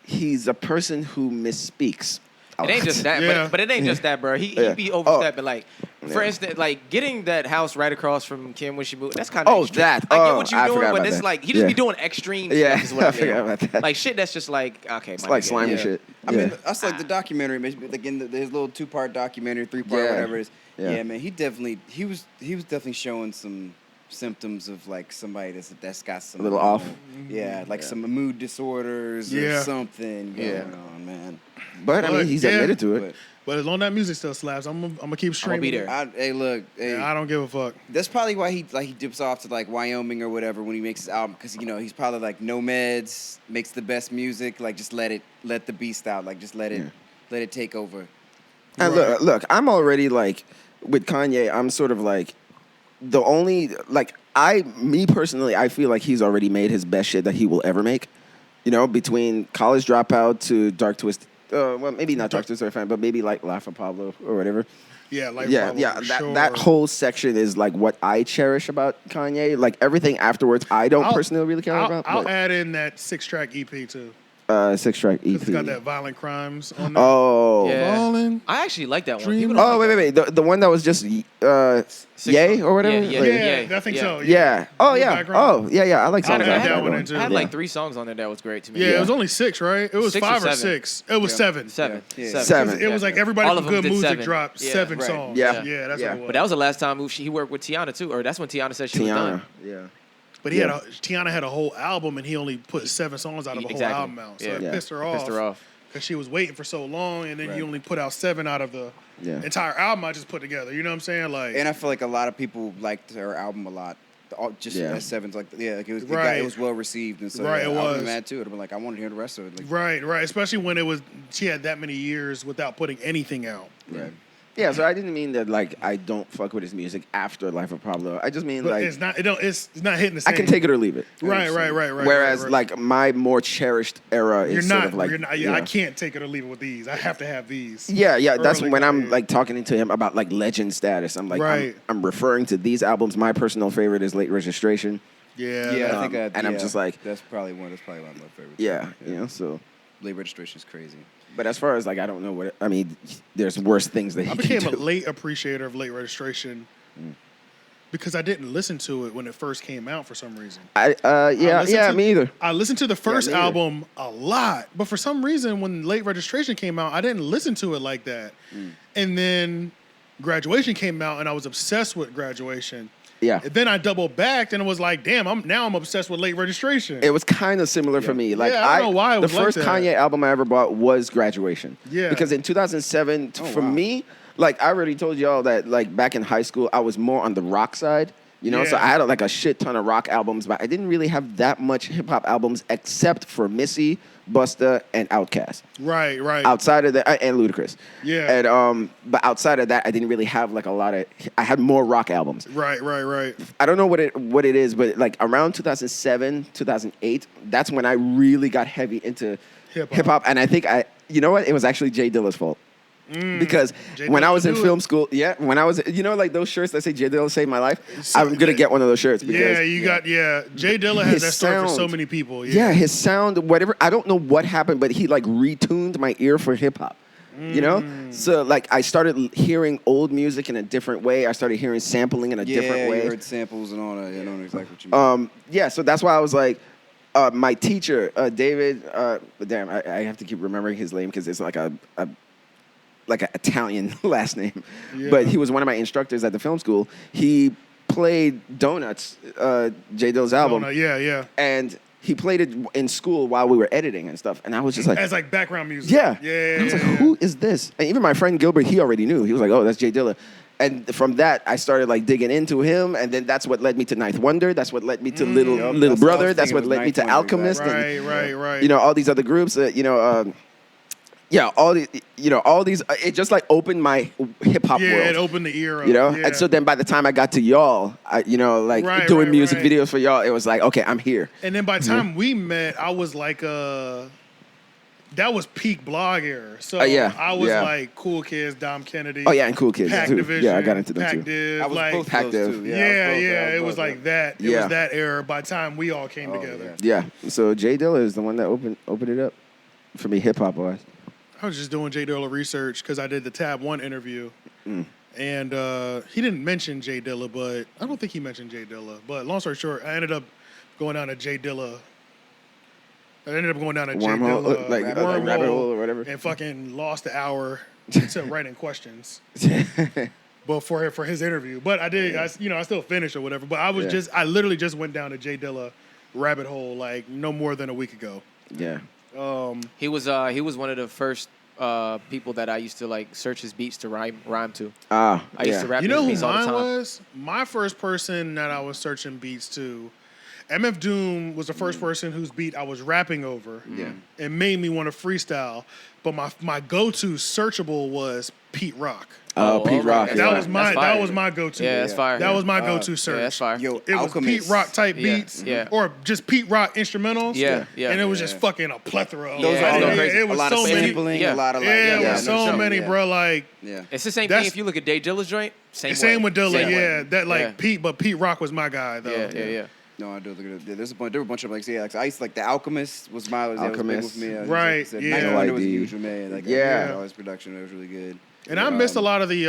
he's a person who misspeaks. It ain't just that, Yeah. but it ain't just that, bro. He Yeah. be overstepping. Like, for Yeah. instance, like getting that house right across from Kim when she moved. That's kind of Oh, that. I get Oh, what you're I doing, forgot but about it's that. like he just Yeah. be doing extreme Yeah, stuff. Is what I I mean. forgot about that. Like shit that's just like okay, It's my like nigga. slimy Yeah. shit. I mean, that's like the documentary, like in his little 2-part documentary, 3-part, Yeah. whatever it is. Yeah. Yeah, man, he was definitely showing some symptoms of like somebody that's got some A little off. Yeah, like some mood disorders Yeah. or something Yeah. going on, man. But I mean, he's Yeah. admitted to it. But But as long as that music still slaps, I'm gonna keep I'm streaming. gonna be there. hey, look, hey, Yeah, I don't give a fuck. that's probably why he dips off to like Wyoming or whatever when he makes his album, because he's probably like no meds, makes the best music, like just let the beast out, like just let it take over. And look, I'm already like with Kanye. I'm sort of like the only like me personally. I feel like he's already made his best shit that he will ever make. You know, between College Dropout to Dark Twist. Well, maybe not Dark Twisted Fan, but maybe like Laugh at Pablo or whatever. Yeah, like Yeah, Pablo, yeah. for That sure. that whole section is like what I cherish about Kanye. Like everything afterwards, I don't personally really care about. I'll but, add in that 6-track EP too. 6-track EP. It's got that Violent Crimes on there. Oh. Yeah. Falling. I actually like that one. Dreaming People don't Oh, like wait. that. The one that was just Yay or whatever? Yeah, Like- Yeah, I think so. Yeah. Oh, Blue yeah. background. Oh, yeah. I like I'll songs add like that that. one though. into I had Yeah. like 3 songs on there that was great to me. Yeah, it was only 6, right? It was 6 or 5 or 7. 6. It was 7. Seven. Yeah. Seven. Seven. It was like everybody All from of them Good did Music 7. dropped Yeah. 7 Right. songs. Yeah. Yeah, that's Yeah. what it was. But that was the last time he worked with Tiana too, or that's when Tiana said she was Tiana. done. Yeah. But Tiana had a whole album, and he only put 7 songs out of a whole Exactly. album out. So Yeah. it Yeah. pissed her Pissed her off. because she was waiting for so long, and then Right. you only put out 7 out of the Yeah. entire album I just put together. You know what I'm saying? Like, And I feel like a lot of people liked her album a lot. Just Yeah. as Seven's like like it was Right. it was well received, and so Right, it I was. was mad too. I'd been like, I want to hear the rest of it. Like, right, especially when she had that many years without putting anything out. right. Yeah, so I didn't mean that like I don't fuck with his music after Life of Pablo. I just mean But like it's not hitting the I same. can take it or leave it. Right. Whereas right. like my more cherished era you're is not, sort of like you're not. Yeah, I can't take it or leave it with these. I have to have these. Yeah, that's Early when I'm Kanye. like talking to him about like legend status. I'm like Right. I'm referring to these albums. My personal favorite is Late Registration. Yeah. Yeah, I think and I'm just like that's probably one of my favorites. Yeah, you know, so Late Registration is crazy. but as far as like I don't know what I mean, there's worse things that he I can became a do. late appreciator of Late Registration because I didn't listen to it when it first came out for some reason. Me either. I listened to the first me either. album a lot, but for some reason, when Late Registration came out, I didn't listen to it like that. And then Graduation came out, and I was obsessed with Graduation. Yeah. And then I doubled back, and it was like, damn, I'm obsessed with Late Registration. It was kind of similar for me. Like Yeah, I don't know why it was the like first that. Kanye album I ever bought was Graduation. Yeah. Because in 2007, for wow. me, like I already told y'all that like back in high school, I was more on the rock side. You know, so Yeah. I had like a shit ton of rock albums, but I didn't really have that much hip hop albums except for Missy, Busta, and Outkast. right. Outside of that, and Ludacris. Yeah. And but outside of that, I didn't really have like a lot of. I had more rock albums. Right. I don't know what it is, but like around 2007, 2008, that's when I really got heavy into Hip-hop. hip hop, and I think you know what? It was actually Jay Dilla's fault. Because Jay when I Dilla was in do film it. school, when I was, like those shirts that say Jay Dilla saved my life, I'm gonna get one of those shirts. Because, Jay Dilla has his that story for so sound- many people. yeah, his sound, whatever. I don't know what happened, but he like retuned my ear for hip hop. You know, so like I started hearing old music in a different way. I started hearing sampling in a different way. You heard samples and all that. I know exactly what you mean. So that's why I was like, my teacher, David. Damn, I have to keep remembering his name because it's like a Italian last name. Yeah. But he was one of my instructors at the film school. He played Donuts, Jay Dill's album. Yeah. And he played it in school while we were editing and stuff. And I was just like, As like background music. yeah. Yeah. And I was like, who is this? And even my friend Gilbert, he already knew. He was like, oh, that's Jay Dilla. And from that, I started like digging into him, and then that's what led me to Ninth Wonder. That's what led me to Little That's what I Brother. was That's thinking what was led me Ninth to Wonder, Alchemist. exactly. And, Right. you know, all these other groups. yeah, all these, it just like opened my hip hop Yeah, world. it opened the ear up. And so then by the time I got to y'all, Right, doing right, music right. videos for y'all, it was like, okay, I'm here. And then by the time we met, I was like, that was peak blog era. So Yeah, I was yeah. like Cool Kids, Dom Kennedy. Oh yeah, and Cool Kids Pack too. Division. Yeah, I got into them Pack too. Div, I was like, both Pack of those Div. two. Yeah, it was like that. It Yeah. was that era by the time we all came together. yeah. Yeah. So Jay Dilla is the one that opened it up for me, hip hop wise. I was just doing Jay Dilla research because I did the Tab 1 interview. Mm. And he didn't mention Jay Dilla, but I don't think he mentioned Jay Dilla. But long story short, I ended up going down to Jay Dilla. I ended up going down to Jay Wormhole, Dilla like rabbit hole or whatever. and fucking lost the hour to writing questions. But for his interview, but I did, I still finished or whatever. But I was Yeah. I literally just went down to Jay Dilla rabbit hole like no more than a week ago. Yeah. He was one of the first people that I used to like search his beats to rhyme to. I used to rap You his know who beats all the mine time. was? My first person that I was searching beats to, MF Doom was the first person whose beat I was rapping over. Yeah. It made me want to freestyle. But my go-to searchable was Pete Rock. Oh, Pete Rock. That yeah. was my That's fire. that was my go-to. Yeah, that's fire. That was my go-to search. Yeah, that's fire. Yo, It was Alchemist. Pete Rock type Yeah, beats, yeah. or just Pete Rock instrumentals. Yeah, yeah. And it was just fucking a plethora. Of Those them. are all it, crazy. it a was lot so of many. sampling, Yeah. a lot of like, Yeah, it yeah, was no so joke, many, yeah. bro. Like Yeah. It's the same That's- thing if you look at Jay Dilla's joint. same with Dilla. Same Yeah, way. that like Yeah. Pete Rock was my guy though. Yeah. No, I do look at it. There were a bunch of like, I used to like the Alchemist was my was big Alchemist. with me. Right, Like I said, yeah. Night Wonder was No ID. huge with me. Like, Yeah. all his production was really good. And I missed a lot of the.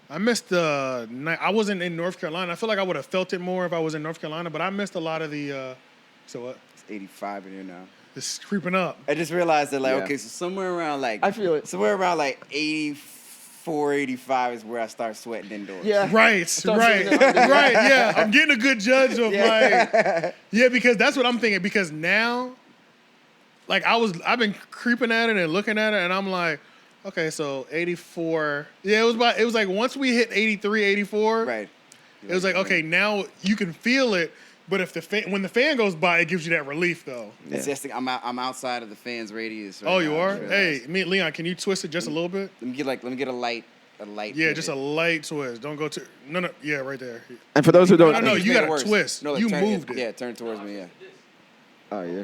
I missed the night. I wasn't in North Carolina. I feel like I would have felt it more if I was in North Carolina. But I missed a lot of the. So what? It's 85 in here now. It's creeping up. I just realized that like, Yeah. okay, so somewhere around like I feel it. somewhere around like 84, 85 is where I start sweating indoors. Yeah. Right. Right. Yeah. I'm getting a good judge of like. Yeah, because that's what I'm thinking. Because now, like I've been creeping at it and looking at it, and I'm like, okay, so 84. Yeah, it was like once we hit 83, 84. Right. It was like, okay, now you can feel it, but if when the fan goes by, it gives you that relief though. It's just I'm outside of the fans' radius. Right Oh, now, you I are? just realized. Hey, me and Leon, can you twist it just a little bit? Let me get a light. Yeah, pivot. just a light twist. Don't go to no. Yeah, right there. And for those who don't, No, Just you made got it to worse. twist. No, like, You turn moved it. Yeah, turn towards me. Yeah. oh yeah,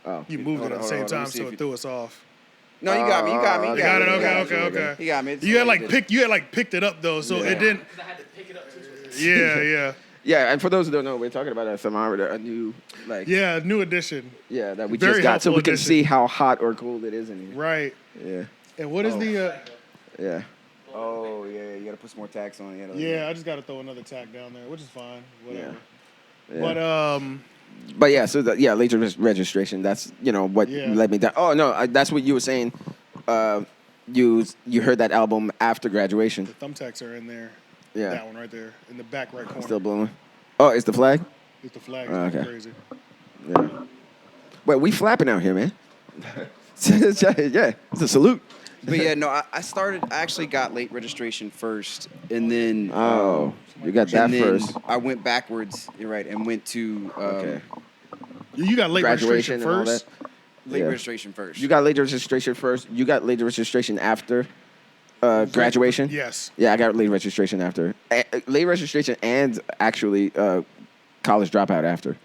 oh You moved Hold it on, at the same hold on, let me time, see so if it you- threw us off. No, you got me. You got me. You You got it. Yeah, Okay. You got me. You had like picked it up though, so Yeah. it didn't. I had to pick it up too. Yeah. yeah. And for those who don't know, we're talking about a thermometer, a new like Yeah, new edition. that we Very just got, so helpful we can addition. see how hot or cold it is in here. Right. Yeah, And what is the? yeah. Oh yeah, you gotta put some more tax on it. Yeah, I just got to throw another tack down there, which is fine. Whatever. Yeah. But But yeah, so late registration. That's what Yeah. led me down. Oh no, that's what you were saying. You heard that album after graduation. the thumbtacks are in there. Yeah, That one right there in the back right corner. still blowing. Oh, it's the flag. It's the flag. Oh, It's okay. crazy. Yeah. Wait, we flapping out here, man. Yeah, it's a salute. But yeah, no, I actually got late registration first, and then Oh, you got that and then first. I went backwards. You're right, and went to Okay. You got late Graduation registration and all first. that. late Yeah. registration first. You got late registration first. You got late registration after graduation. Yes. Yeah, I got late registration after. Late registration and actually college dropout after.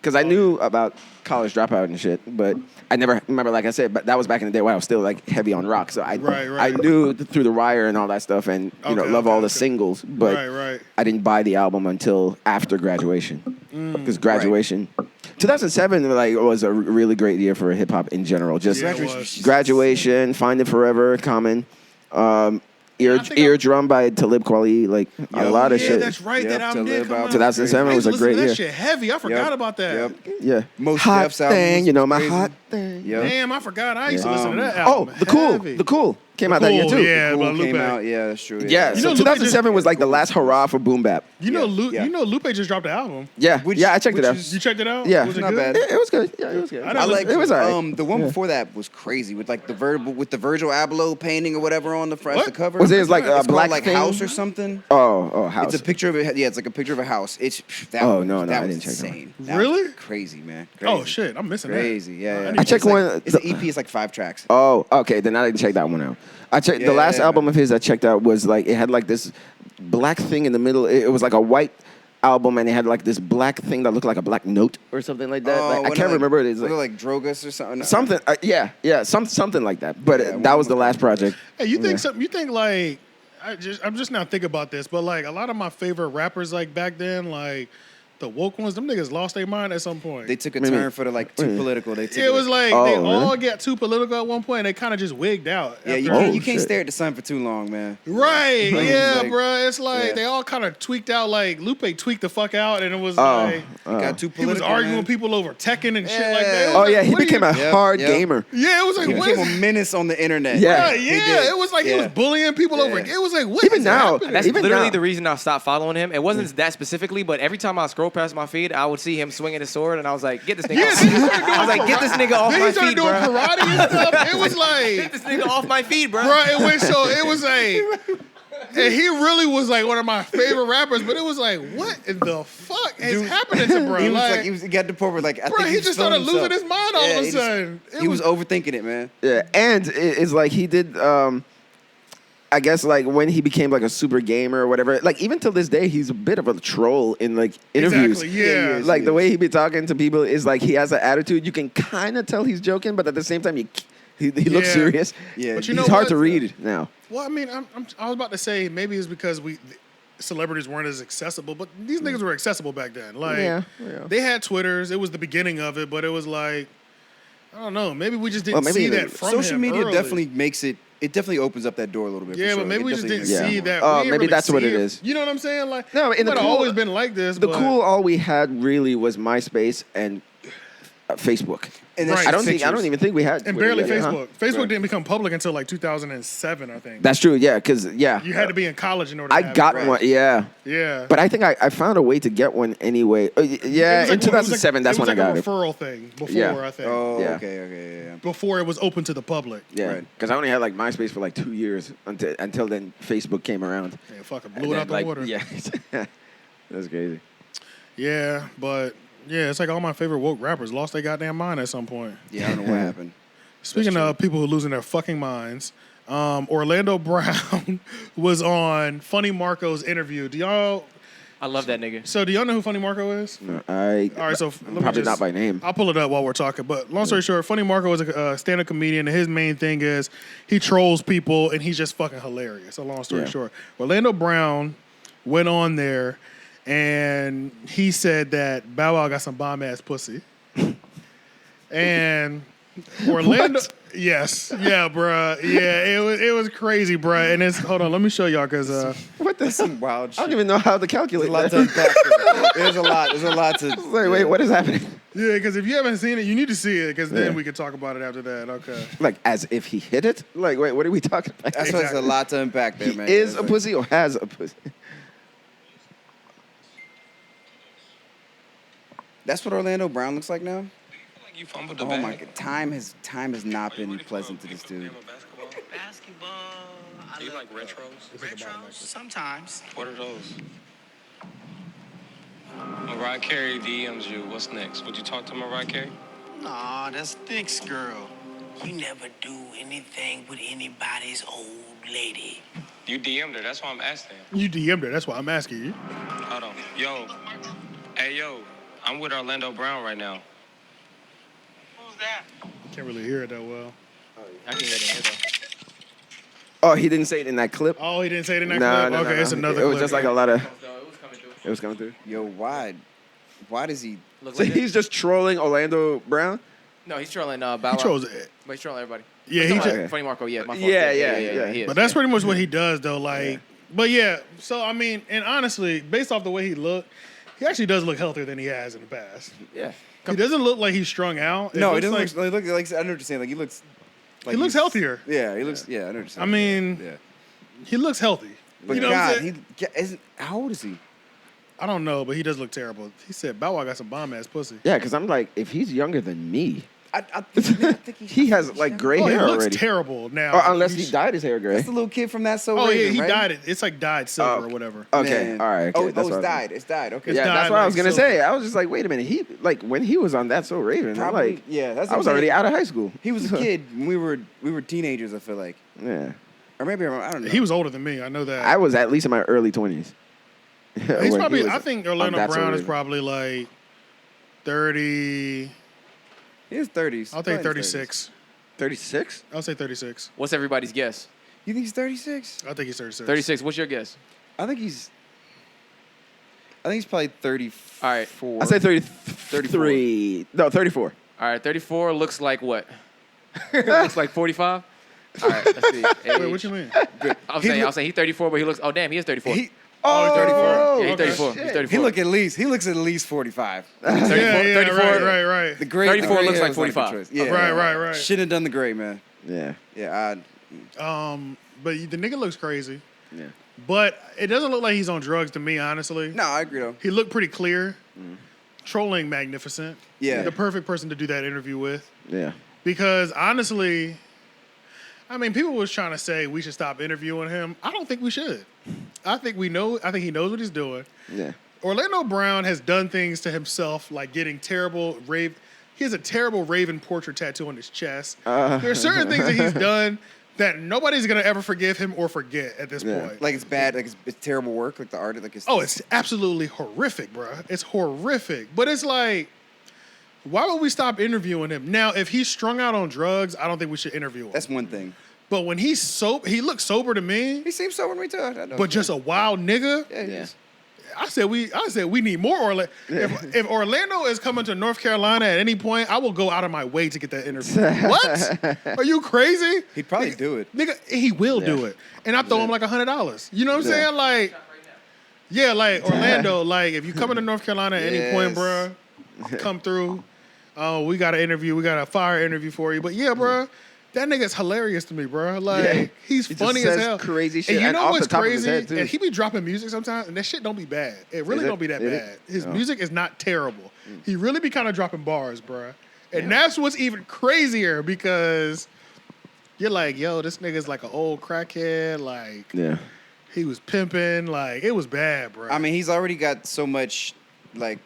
Because I knew about college dropout and shit, but I never remember. Like I said, but that was back in the day when I was still like heavy on rock. So I Right. knew Through the Wire and all that stuff, and love all the singles. But Right. I didn't buy the album until after graduation. Because graduation, 2007 was a really great year for hip hop in general. Just Yeah, it was. graduation, Find It Forever, Common. I think Eardrum by Talib Kweli, like a lot of yeah, shit. that's right. Yep, That album to did live come out. out. 2007 I was used a to listen great to that year. shit heavy. I forgot about that. Yep. Yeah, Most hot Def's album thing, was my crazy. hot thing. Yep. Damn, I forgot. I used to Yeah. listen to that Oh, album. the cool, heavy. the cool. came out that year Cool, too. yeah, Cool but Lupe. came out. Yeah, that's true. Yeah, You so know, Lupe 2007 was like the last hurrah for boom bap. You know, Yeah. you know, Lupe just dropped an album. Yeah, Which- yeah, I checked it which out. is- You checked it out? Yeah. Was it Not good? bad. It was good. Yeah, it was good. I I didn't like it was alright. the one before that was crazy with like the Virgil Abloh painting or whatever on the front What? the cover. Was it like a it's black called like thing? house or something? Oh, house. It's a picture of it. Yeah, it's like a picture of a house. It's that. Oh, was, no, that I was didn't check that one. insane. That Really? was crazy, man. Oh Crazy. shit, I'm missing Crazy. Yeah. I checked It's like- one- It's an EP. It's like 5 tracks. Oh, okay. Then I didn't check that one out. I checked the last Yeah. album of his. I checked out was like it had like this black thing in the middle. It was like a white album, and it had like this black thing that looked like a black note or something like that. Like, I when can't it, remember. It's was like it like Drogas or something. something. Yeah, something like that. But Yeah, that was the last project. Hey, you think something? You think like I'm just now thinking about this, but like a lot of my favorite rappers like back then, like the woke ones, them niggas lost their mind at some point. They took a What do you turn mean? for the like too political. They took it was like Oh, they really? all got too political at one point, and they kind of just wigged out. yeah. after- Oh, You can't shit. stare at the sun for too long, man. Right, yeah, Like, bro. It's like yeah. they all kind of tweaked out. Like Lupe tweaked the fuck out, and it was Oh, like Got too he was political. arguing man. with people over Tekken and shit like Yeah. that. It was Oh like, yeah, he what are became you- a Yep, hard yep. gamer. Yeah, it was like He what became is a menace on the internet. Yeah. Right, He yeah, did. it was like he was Yeah. bullying people over. Yeah. It was like what Even is now, happening? That's Even literally now. the reason I stopped following him. It wasn't that specifically, but every time I scroll past my feed, I would see him swinging his sword, and I was like, "Get this nigga!" Yeah, off. then he started doing I was like, "Get this nigga off Then my he started feed, doing bro! karate and stuff. It was Get like, this nigga off my feed, bro!" bro, it went so. It was like, and he really was like one of my favorite rappers. But it was like, what in the fuck is happening to bro? He was Like, like, he got to the point where like, I bro, think he was just feeling started losing himself. his mind all of a he just- sudden. He was overthinking it, man. Yeah, and it's like he did. I guess like when he became like a super gamer or whatever. Like even till this day, he's a bit of a troll in like interviews. Exactly, yeah. he is. Like the way he be talking to people is like he has an attitude. You can kind of tell he's joking, but at the same time, he looks Yeah. serious. Yeah, But you He's know hard what? to read now. Well, I mean, I was about to say maybe it's because celebrities weren't as accessible, but these niggas were accessible back then. Like, Yeah. they had Twitters. It was the beginning of it, but it was like, I don't know. Maybe we just didn't Well, maybe see the- that from Social him media early. definitely makes it. It definitely opens up that door a little bit. Yeah, for but sure. maybe It we just definitely didn't makes see it that. Oh, We didn't maybe really that's what see it is. You know what I'm saying? Like, No, in the might have cool- always been like this. The but cool all we had really was MySpace and Facebook. And that's Right. I don't pictures. even think we had and Twitter barely yet, huh? Facebook. Facebook Right. didn't become public until like 2007, I think. That's true. Yeah, because You had to be in college in order. I to have got it. one. Yeah. Yeah, But I think I found a way it get one anyway. Yeah, It was in like- 2007, that's it was when I got like it. a referral thing before. Yeah. I think Oh, Yeah. okay, yeah. before it was open to the public. Yeah, Right. because I only had like MySpace for like 2 years until then Facebook came around. Yeah, fucking And blew it then, out the like, water. Yeah, that's crazy. Yeah, but yeah, it's like all my favorite woke rappers lost their goddamn mind at some point. Yeah, I don't know what happened. Speaking of people who losing their fucking minds, Orlando Brown was on Funny Marco's interview. Do y'all know who Funny Marco is? No, All right, so let me probably just- not by name. I'll pull it up while we're talking. But long story short, Funny Marco is a stand-up comedian, and his main thing is he trolls people, and he's just fucking hilarious. So long story Yeah. short, Orlando Brown went on there, and he said that Bow Wow got some bomb-ass pussy. And Orlando... What? Yes. Yeah, bruh. Yeah, it was crazy, bruh. And it's... Hold on, let me show y'all, because... What the? That's some wild I shit. don't even know how to There's calculate a lot that. to unpack. There's a lot. There's a lot to. Wait, what is happening? yeah, because if you haven't seen it, you need to see it, because then Yeah. we can talk about it after that. Okay. Like as if he hit it? Like wait, what are we talking about? That's why there's a lot to unpack there, He man. is It's a like- pussy or has a pussy? That's what Orlando Brown looks like now. You fumbled the Oh bag. my god, time has not been pleasant to this dude. Basketball. I Do you love like retros? retros sometimes. What are those? Mariah Carey DMs you. What's next? Would you talk to Mariah Carey? Aw, that's Thick's girl. You never do anything with anybody's old lady. You DM'd her. That's why I'm asking. You DM'd her. That's why I'm asking you. Hold on. Yo. Hey, yo. I'm with Orlando Brown right now. Who's that? Can't really hear it that well. I can hear it in here, though. Oh, he didn't say it in that clip. Oh, he didn't say it in that No, clip? no, Okay, no. it's another It was clip. just like a lot of. So it was coming through. It was coming through. Yo, why does he? Look So like he's just trolling Orlando Brown. No, he's trolling Bow Wow. He trolls it. But he's trolling everybody. Yeah, I'm he talking tro- about Funny Marco, yeah. My fault. Yeah. He is. But that's pretty much what he does, though. Like, but yeah. So I mean, and honestly, based off the way he looked, he actually does look healthier than he has in the past. Yeah. He doesn't look like he's strung out. No, he looks doesn't look like. I know what you're saying. Like he looks. Like he looks he's- healthier. Yeah, he looks. Yeah, I know. I mean, yeah. he looks healthy. But you know what I'm God, saying? how old is he? I don't know, but he does look terrible. He said Bow Wow got some bomb ass pussy. Yeah, because I'm like, if he's younger than me, I think he has like gray Oh, he hair looks already. terrible now. Or unless he dyed his hair gray. That's the little kid from That So Oh Raven, yeah, he right? dyed it. It's like dyed silver or whatever. Okay, Man. all right. Okay, Oh, that's it's what I- dyed. It's dyed. Okay. Yeah, dyed that's what I was like gonna silver. say. I was just like, wait a minute. He like when he was on That So Raven, I'm Probably. like, Yeah, that's. I was already out of high school. He was a kid when we were teenagers. I feel like, Yeah, or maybe I don't know. He was older than me. I know that. I was at least in my early 20s. He's probably. I think Orlando That's So Brown is Raven. probably like 30. He was 30s. I'll take 36. 36. I'll say 36. What's everybody's guess? You think he's 36? I think he's 36. 36. What's your guess? I think he's probably 34. All right. I say 33. No, 34. All right. 34 looks like what? Looks like 45. All right. Let's see. Wait, what you mean? I'm saying he's 34, but he looks. Oh damn, he is 34. Oh, he's 34. yeah, he's okay. 34. He's 34. He looks at least 45. 34, Yeah, 34. right. The gray 34 the gray looks hair like was a good 45. choice. Yeah, Right. Shouldn't have done the gray, man. Yeah. Yeah, But the nigga looks crazy. Yeah. But it doesn't look like he's on drugs to me, honestly. no, I agree though. He looked pretty clear. Trolling magnificent. Yeah. The perfect person to do that interview with. Yeah. Because honestly, I mean, people was trying to say we should stop interviewing him. I don't think we should. I think he knows what he's doing. Yeah. Orlando Brown has done things to himself, like getting terrible rave. He has a terrible Raven portrait tattoo on his chest. There are certain things that he's done that nobody's gonna ever forgive him or forget at this point. Like it's bad, like it's terrible work, like the art, like it's. Oh, it's absolutely horrific, bro. It's horrific. But it's like, why would we stop interviewing him? Now, if he's strung out on drugs, I don't think we should interview him. That's one thing. But when he's sober, he looks sober to me. He seems sober to me too. I know. But just a wild nigga. Yeah, he Yeah. is. I said we need more Orlando. If Orlando is coming to North Carolina at any point, I will go out of my way to get that interview. What? Are you crazy? He'd probably do it. Nigga, he will do it. And I throw him like $100. You know what I'm saying? Like, yeah, like Orlando, like if you come into North Carolina at any point, Yes. bruh, come through. Oh, we got an interview. We got a fire interview for you. But yeah, bruh, that nigga's hilarious to me, bruh. Like, he's He just funny as says hell. crazy shit And you and know off the what's top of his crazy? head, too. And he be dropping music sometimes, and that shit don't be bad. It really Is it? don't be that Is it? bad. His Oh. music is not terrible. He really be kind of dropping bars, bruh. And that's what's even crazier because you're like, yo, this nigga's like an old crackhead. Like, Yeah. he was pimping. Like, it was bad, bro. I mean, he's already got so much, like,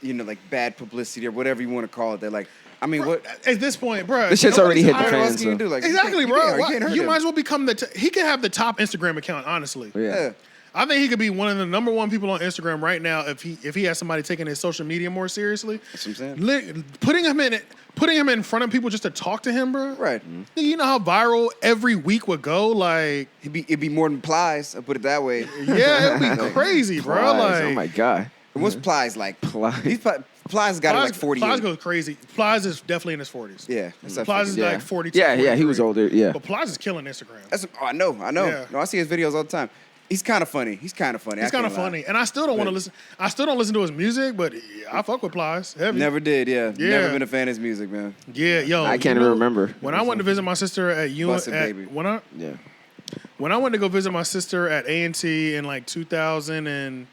like bad publicity or whatever you want to call it. That like, I mean, what? At this point, bro. This shit's already hit the What else fan. can you do? Like, Exactly, you bro. can't- you Why- can't hurt You him. might as well become he can have the top Instagram account, honestly. Yeah. I think he could be one of the number one people on Instagram right now if he has somebody taking his social media more seriously. That's what I'm saying. Putting him in front of people just to talk to him, bro. Right. Nigga, you know how viral every week would go? Like, It'd be more than Plies. I'll put it that way. yeah, it'd be crazy, bro. Plies, Like, oh my god. And what's Plies like? Plies. Plies got like 40. Plies goes crazy. Plies is definitely in his 40s. Yeah. That's what I Plies is figured. like 42. Yeah, he was 43. older. Yeah. But Plies is killing Instagram. I know. Yeah. No, I see his videos all the time. He's kind of funny. He's kind of funny. He's I can't kind of lie. funny, and I still don't want to listen. I still don't listen to his music, but I fuck with Plies. Heavy. Never did. Yeah. Yeah. Never been a fan of his music, man. Yeah, yo. I can't even remember. When I went to visit my sister at Busted Baby. when I Yeah. went to go visit my sister at A&T in like 2007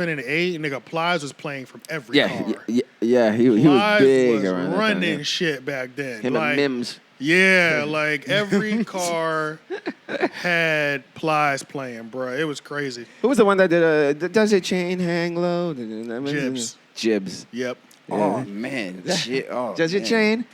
and 8, nigga, Plies was playing from every Yeah. car. Yeah. He was Plies big was around that time, running yeah. shit back then. Him like, and Mims. Yeah, like every car had Plies playing, bro. It was crazy. Who was the one that did Does Your Chain Hang Low? Jibs. Jibs. Yep. Oh man, shit. Oh, Does Your man. Chain?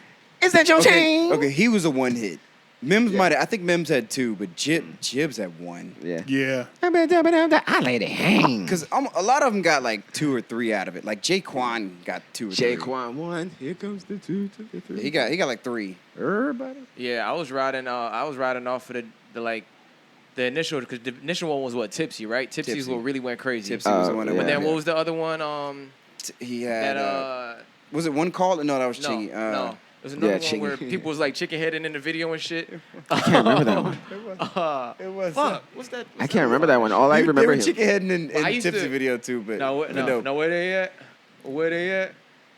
Is that your chain? Okay, he was a one hit. Mims I think Mims had 2, but Jibs had 1. Yeah. Yeah. I let it hang. Because a lot of them got like 2 or 3 out of it. Like Jaquan got 2 or 3. Jaquan 1. Here comes the 2 to the 3. He got like 3. Everybody. Yeah, I was riding off of the initial, because the initial one was what, Tipsy, right? Tipsy's Tipsy. what really went crazy. Tipsy was the one that yeah. But went. then what was the other one? He had. That was it One Call? No, that was no, Chingy. no. There's another one Chingy. where people was like chicken heading in the video and shit. I can't remember that one. It was. Fuck, what's that? I can't remember that one. All I They remember were him. chicken heading in I the used Tipsy to- video too, but No, but dope. no, where they at? Where they at?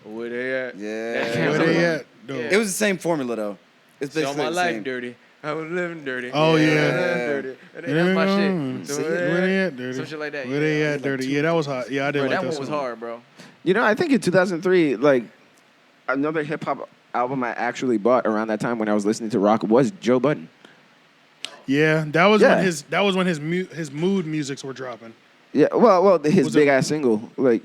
Where they at? Yeah. I can't Where remember they that. at? Dude. Yeah. It was the same formula though. It's See, all basically my the life same. dirty. I was living dirty. Oh, yeah. Dirty. And that's my shit. So Where they at, dirty? Some shit like that. Where they at, dirty? Yeah, that was hot. Yeah, I did Bro, like that that one was song. hard, bro. You know, I think in 2003, like another hip hop album I actually bought around that time when I was listening to rock was Joe Budden. Yeah, that was Yeah. when his mood musics were dropping. Yeah, well, his Was it- big ass single, like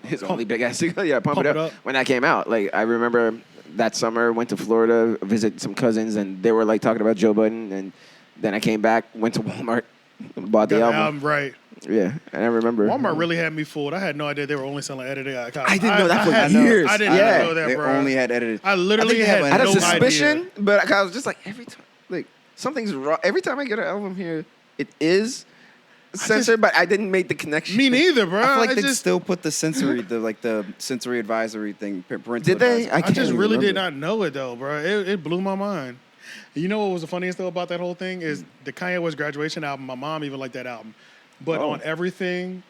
his only big ass single, Pump It Up. When that came out, like I remember that summer went to Florida, visit some cousins, and they were like talking about Joe Budden, and then I came back, went to Walmart, bought the Got album. right. Yeah, and I remember Walmart really had me fooled. I had no idea they were only selling edited copies. I didn't know that for had years. I didn't Yeah. know that, They bro. only had edited. I literally I think they had have I had a no suspicion, idea. but I was just like every time, like something's wrong. Every time I get an album here, it is censored, but I didn't make the connection. Me neither, bro. I feel like I they just, still put the sensory advisory thing. Parental Did they? advisory. I just can't really did remember. not know it though, bro. It blew my mind. You know what was the funniest though about that whole thing is the Kanye West graduation album. My mom even liked that album, but on everything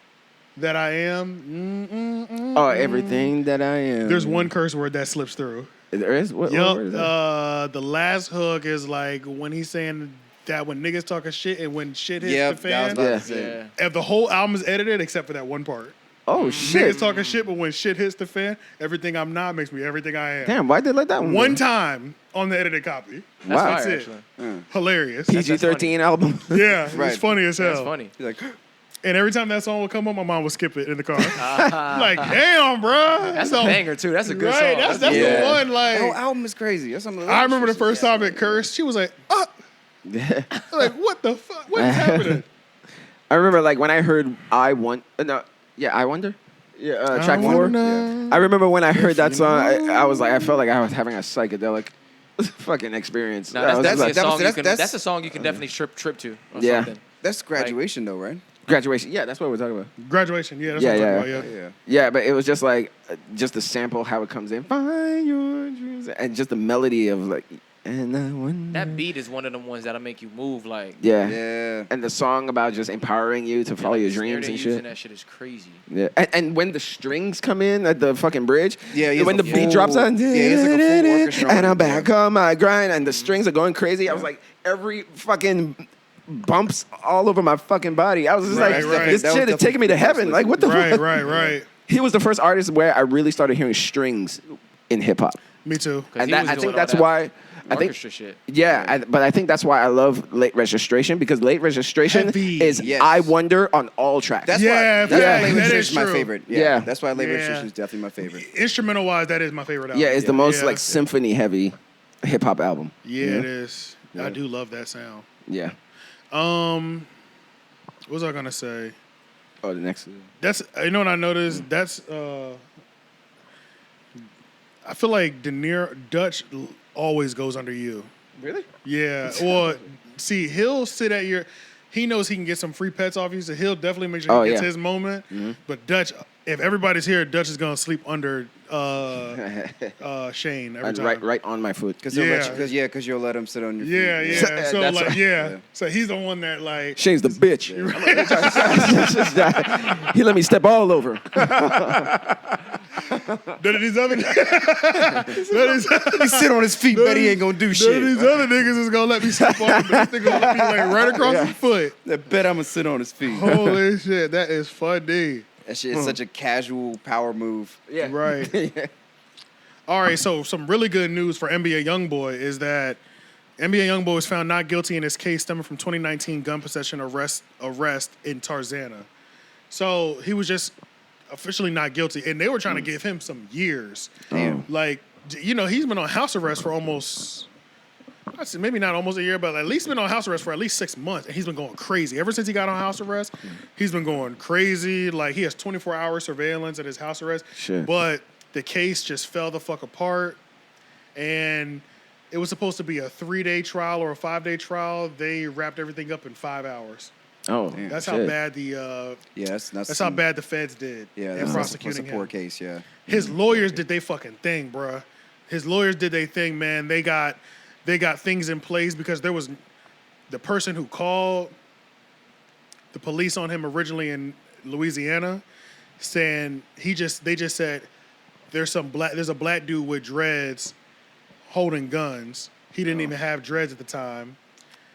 that I am, Oh, everything that I am. there's one curse word that slips through. There is. What Yup. word is that? The last hook is like when he's saying that when niggas talking shit and when shit hits Yep, the that was fan. about to say. Yeah. If the whole album is edited except for that one part. Oh shit! Niggas talking shit, but when shit hits the fan, everything I'm not makes me everything I am. Damn, why they let that one? One go? time on the edited copy. Wow. That's Fire, it. actually. Hilarious. PG-13 album. Yeah, Right. it's funny as hell. That's funny. He's like, And every time that song would come on, my mom would skip it in the car. Like, damn, bro. That's a banger, too. That's a good right, song. That's Yeah. the one. Like, the whole album is crazy. That's some of the I remember the first time it cursed. She was like, like, what the fuck? What is happening? I remember like when I heard I Wonder. Yeah, track 4. Wonder I remember when I heard that song, I was like, I felt like I was having a psychedelic fucking experience. No, I was that's just a like, song you can. that's- That's a song you can definitely trip to. Or Yeah. something. That's graduation though, right? graduation. Yeah, that's what we're talking about. Graduation. Yeah, that's Yeah, what I'm yeah. talking about. Yeah. Yeah. Yeah, but it was just like, just the sample, how it comes in. Find your dreams. And just the melody of like, and I wonder. That beat is one of them ones that'll make you move. Like, Yeah. Yeah. And the song about just empowering you to follow your the snare dreams they're and using shit. That shit is crazy. Yeah, and when the strings come in at the fucking bridge, Yeah, he has when a the beat full- drops on, yeah, he has like a full orchestra on and it, I'm back yeah. on my grind, and the strings are going crazy. I was like, every fucking bumps all over my fucking body. I was just Right, like, right. this That was shit is taking me to definitely heaven. Like, what the Right, fuck? right. He was the first artist where I really started hearing strings in hip hop, Me too. and he was I doing think all that's that why. I think Orchestra shit. yeah, but I think that's why I love Late Registration, because Late Registration Heavy. is Yes. I Wonder on all tracks. That's Yeah, why. That's yeah, why Late that Registration is is my true. favorite. Yeah. Yeah. That's why Late Yeah. Registration is definitely my favorite. Instrumental wise, that is my favorite album. yeah, it's the most Yeah. like symphony heavy hip hop album. Yeah, it is. I do love that sound. Yeah. What was I gonna say? Oh, the next. That's you know what I noticed. That's I feel like Dutch always goes under you. Really? Yeah. Well, see, he'll sit at your. He knows he can get some free pets off you, so he'll definitely make sure he gets yeah. his moment. But Dutch, if everybody's here, Dutch is gonna sleep under Shane every And time. right on my foot. Because Yeah. you'll let him sit on your feet. Yeah, yeah. So That's like, right. yeah. So he's the one that like. Shane's the bitch. He let me step all over. None of these other He sit on his feet, but he ain't gonna do None of shit. these other niggas is gonna let me step on him. This nigga gonna let me like right across his foot. I bet I'm gonna sit on his feet. Holy shit, that is funny. That shit is such a casual power move. Yeah. Right. All right, so some really good news for NBA Youngboy is that NBA Youngboy was found not guilty in his case stemming from 2019 gun possession arrest in Tarzana. So he was just officially not guilty, and they were trying to give him some years. Damn. Like, you know, he's been on house arrest for almost, I'd say maybe not almost a year, but at least been on house arrest for at least 6 months, and he's been going crazy. Ever since he got on house arrest, he's been going crazy. Like, he has 24-hour surveillance at his house arrest. Shit. But the case just fell the fuck apart, and it was supposed to be a 3-day trial or a 5-day trial. They wrapped everything up in 5 hours. Oh, That's shit. how bad the Yeah, that's how bad the feds did Yeah, in that's prosecuting a poor him. case. Yeah. His lawyers did they fucking thing, bruh. His lawyers did they thing, man. They got things in place because there was the person who called the police on him originally in Louisiana, saying they just said there's a black dude with dreads holding guns. He didn't even have dreads at the time.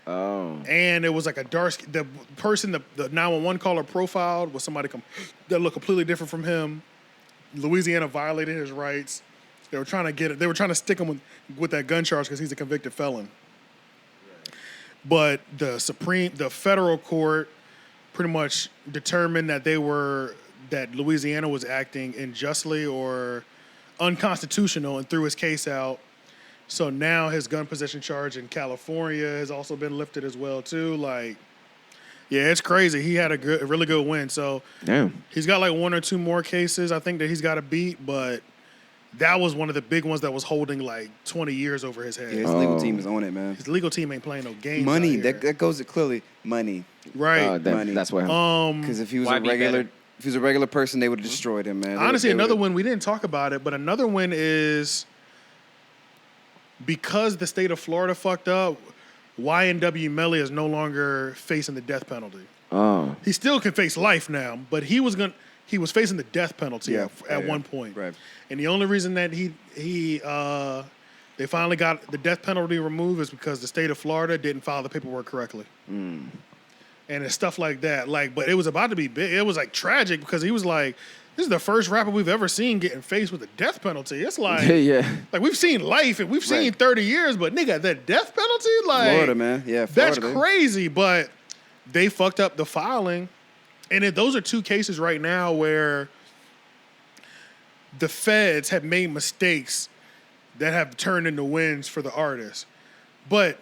Oh. And it was like the person, the 911 caller profiled was somebody that looked completely different from him. Louisiana violated his rights. They were trying to stick him with that gun charge because he's a convicted felon. But the federal court pretty much determined that that Louisiana was acting unjustly or unconstitutional and threw his case out. So now his gun possession charge in California has also been lifted as well too. Like, yeah, it's crazy. He had a really good win. So Damn. He's got like 1 or 2 more cases I think that he's got to beat, but that was one of the big ones that was holding like 20 years over his head. Yeah, his legal team is on it, man. His legal team ain't playing no games. Money, out here. that goes it clearly. Money, right? money. That's what. Because if he was Why a be regular, better? if he was a regular person, they would have destroyed him, man. Honestly, another win, we didn't talk about it, but another win is because the state of Florida fucked up, YNW Melly is no longer facing the death penalty. Oh. He still can face life now, but he was facing the death penalty at one point. Right. And the only reason that they finally got the death penalty removed is because the state of Florida didn't file the paperwork correctly. And it's stuff like that. Like, but it was about to be big. It was like tragic because he was like, this is the first rapper we've ever seen getting faced with a death penalty. It's like, like we've seen life and we've seen 30 years, but nigga, that death penalty, like Florida, man. Yeah, Florida, that's crazy. But they fucked up the filing, and those are 2 cases right now where the feds have made mistakes that have turned into wins for the artists. But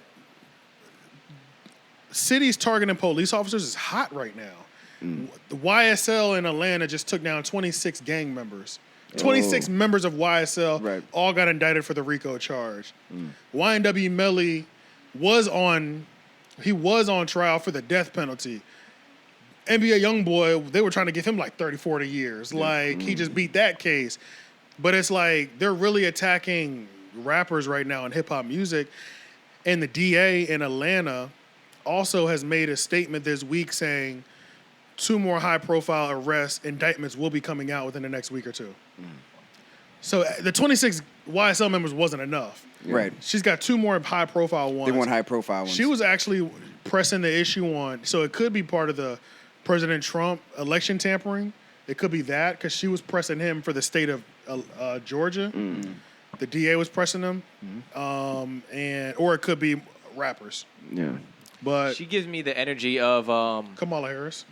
cities targeting police officers is hot right now. The YSL in Atlanta just took down 26 gang members. 26 members of YSL all got indicted for the RICO charge. YNW Melly was on trial for the death penalty. NBA Youngboy, they were trying to give him like 30, 40 years. Like, he just beat that case. But it's like they're really attacking rappers right now in hip-hop music. And the DA in Atlanta also has made a statement this week saying 2 more high-profile arrests, indictments will be coming out within the next week or 2. So the 26 YSL members wasn't enough. Right. She's got 2 more high-profile ones. They want high-profile ones. She was actually pressing the issue on, so it could be part of the President Trump election tampering. It could be that because she was pressing him for the state of Georgia. The DA was pressing him, or it could be rappers. Yeah. But She gives me the energy of Kamala Harris.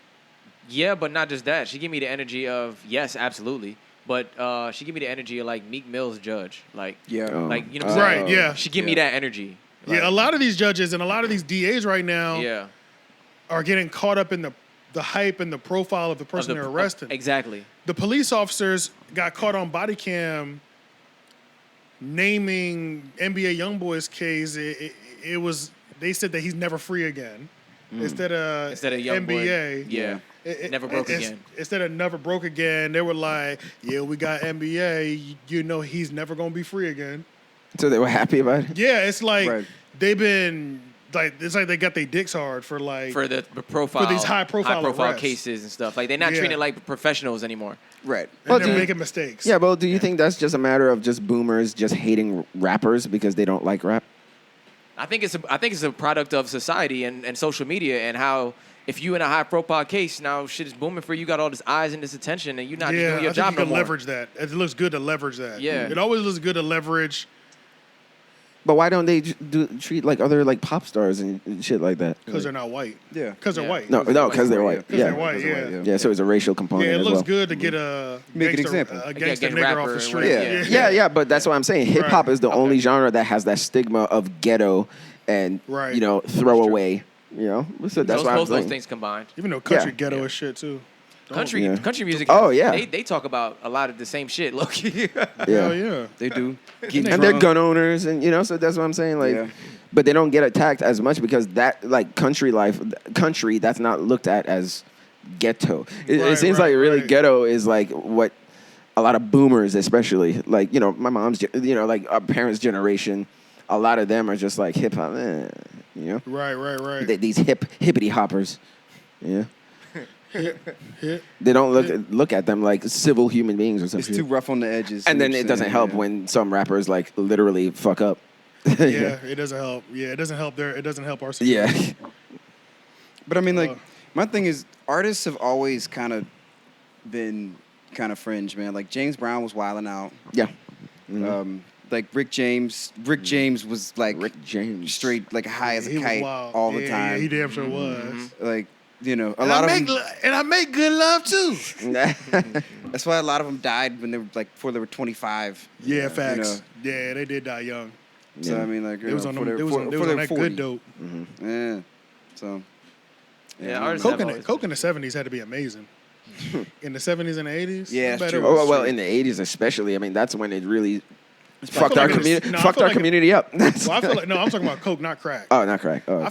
Yeah, but not just that. She give me the energy of yes, absolutely. But she give me the energy of like Meek Mill's judge. Like like you know what I'm saying? Right, yeah. She give me that energy. Like, Yeah, a lot of these judges and a lot of these DAs right now are getting caught up in the hype and the profile of the person they're arresting. Exactly. The police officers got caught on body cam naming NBA Youngboy's case. It was, they said that he's never free again. Instead of Youngboy, NBA. Never broke again. Instead of never broke again, they were like, yeah, we got NBA. You know he's never going to be free again. So they were happy about it? Yeah, it's like they've been, like, it's like they got their dicks hard for like. For the profile. For these high profile arrests. cases and stuff. Like they're not treated like professionals anymore. Right. And they're making mistakes. Yeah, but do you think that's just a matter of just boomers just hating rappers because they don't like rap? I think it's a product of society and social media and how if you in a high profile case now shit is booming for you, you got all this eyes and this attention and you're not doing your job you can no more. leverage that. It looks good to leverage that. Yeah. It always looks good to leverage. But why don't they treat like other like pop stars and shit like that? Because they're not white. Yeah. Because they're white. No, because they're white. Because they're white, yeah. Yeah, so it's a racial component Yeah, it as looks well. good to get a Make an gangster, example. a gangster Getting nigger rapper off the and street. whatever. Yeah, but that's what I'm saying. Hip hop is the only genre that has that stigma of ghetto and you know throwaway. You know, so that's why I'm those saying. things combined. Even though country ghetto is shit too. Country music. Oh, yeah. They talk about a lot of the same shit. Low key. Hell yeah. They do. And they're gun owners, and you know, so that's what I'm saying. Like, but they don't get attacked as much because that like country that's not looked at as ghetto. It seems like really ghetto is like what a lot of boomers, especially like you know my mom's, you know like our parents' generation, a lot of them are just like hip hop, you know. Right. These hippity hoppers, yeah. Hip. They don't look at them like civil human beings or something. It's too rough on the edges. And then it doesn't help when some rappers like literally fuck up. Yeah, it doesn't help. Yeah, it doesn't help it doesn't help our situation. Yeah. But I mean, like, my thing is, artists have always kind of been kind of fringe, man. Like James Brown was wilding out. Yeah. Like Rick James was like Rick James. straight like high as He a was kite wild. all the Yeah, time. Yeah, he damn sure was. Like, you know, a And lot I of make them, and I make good love too. that's why a lot of them died when they were like before they were 25. Yeah, facts. know. Yeah, they did die young. So I mean, like, They was on them. They was on that good dope. Yeah. So. Yeah, artists Coke have in, always Coke in the 70s had to be amazing. In the 70s and the 80s? Yeah, I it's bet true. it was- Well, in the 80s especially, I mean, that's when it really I fucked feel our like community. no, I Fucked feel our like it- community up. Well, I feel like, no, I'm talking about Coke, not crack. Oh, not crack. Oh, okay.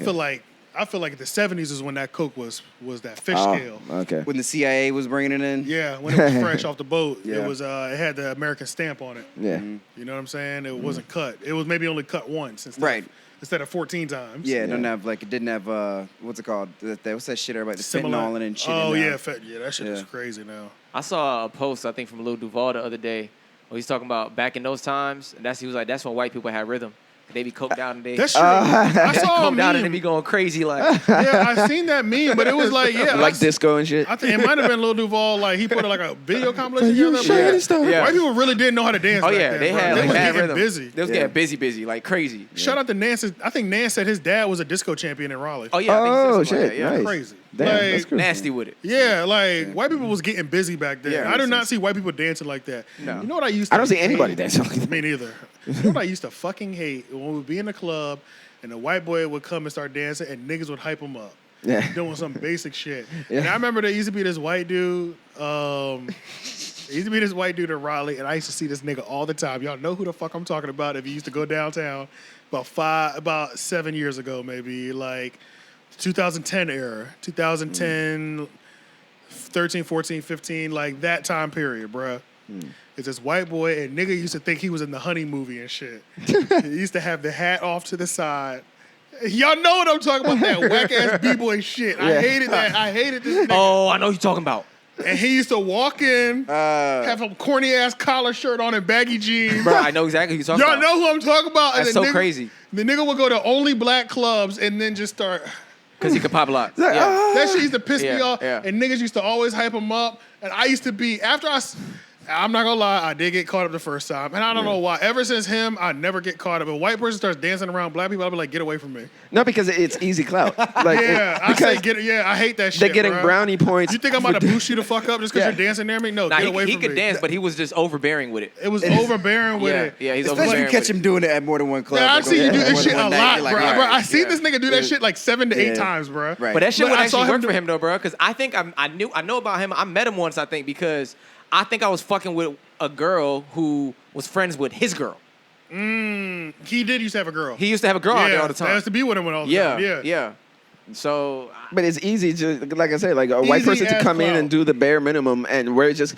I feel like the 70s is when that Coke was that fish Oh, scale. okay. When the CIA was bringing it in. Yeah, when it was fresh off the boat, Yeah. it was it had the American stamp on it. Yeah. You know what I'm saying? It wasn't cut. It was maybe only cut once instead of 14 times. Yeah, it didn't have like it didn't have what's it called? What's that shit everybody the Similar- fentanyl and shit. Oh in yeah, now. yeah, that shit is Yeah. crazy now. I saw a post I think from Lil Duval the other day where he's talking about back in those times, and he was like, that's when white people had rhythm. They be coked out and they That's true. I saw a coked out and they meme. be going crazy like. Yeah, I seen that meme, but it was like, yeah, Like disco and shit. I think it might have been Lil Duval. Like he put like a video compilation together. shady But stuff. Yeah. White people really didn't know how to dance. Oh back yeah, then, they bro. had They like was mad getting rhythm. busy. They was getting busy like crazy. Shout out to Nance. I think Nance said his dad was a disco champion in Raleigh. Oh yeah, I think Oh he said something like shit! that, yeah. Nice. Crazy. Damn, Like, that's cool. Nasty with it. Yeah, like white people was getting busy back then. Yeah, I do makes not sense. see white people dancing like that. No. You know what I used to I don't see hate? anybody dancing like that. Me neither. You know what I used to fucking hate? When we would be in the club and a white boy would come and start dancing and niggas would hype him up. Yeah. Doing some basic shit. Yeah. And I remember there used to be this white dude. There used to be this white dude in Raleigh, and I used to see this nigga all the time. Y'all know who the fuck I'm talking about if you used to go downtown about 7 years ago, maybe, like 2010 era, 2010, 13, 14, 15, like that time period, bruh. It's this white boy, and nigga used to think he was in the Honey movie and shit. He used to have the hat off to the side. Y'all know what I'm talking about, that whack-ass B-boy shit. I Yeah. hated that. I hated this nigga. Oh, I know what you're talking about. And he used to walk in, have some corny-ass collar shirt on and baggy jeans. Bro, I know exactly who you're talking Y'all about. know who I'm talking about? And That's the so nigga- crazy. The nigga would go to only black clubs and then just start... Because he could pop a lot. Like, Yeah. That shit used to piss me Yeah, off. yeah. And niggas used to always hype him up. And I used to be, I'm not gonna lie, I did get caught up the first time. And I don't know why. Ever since him, I never get caught up. If a white person starts dancing around black people, I'll be like, get away from me. No, because it's easy clout. Like, Yeah, because I hate that shit. they're getting bro. brownie points. You think I'm about to boost you the fuck up just because Yeah. you're dancing near me? No, Nah, get away he from could me. dance, but he was just overbearing with it. It was overbearing with it. Yeah, he's Especially if overbearing you catch with him doing it at more than one club. Yeah, I Like, see you do more this than shit a one night, lot, you're like, bro. all Bro, I right, seen yeah. this nigga do that shit like 7 to 8 Yeah. times, bro. Right. But that shit Look, would I saw actually work do- for him though, bro. Because I think I know about him. I met him once, I think, because I think I was fucking with a girl who was friends with his girl. He did used to have a girl. He used to have a girl out there all the I time. used to be with him all the Yeah, time. yeah. So But it's easy to, like I said, like a white Easy person to as come in clout. and do the bare minimum, and we're just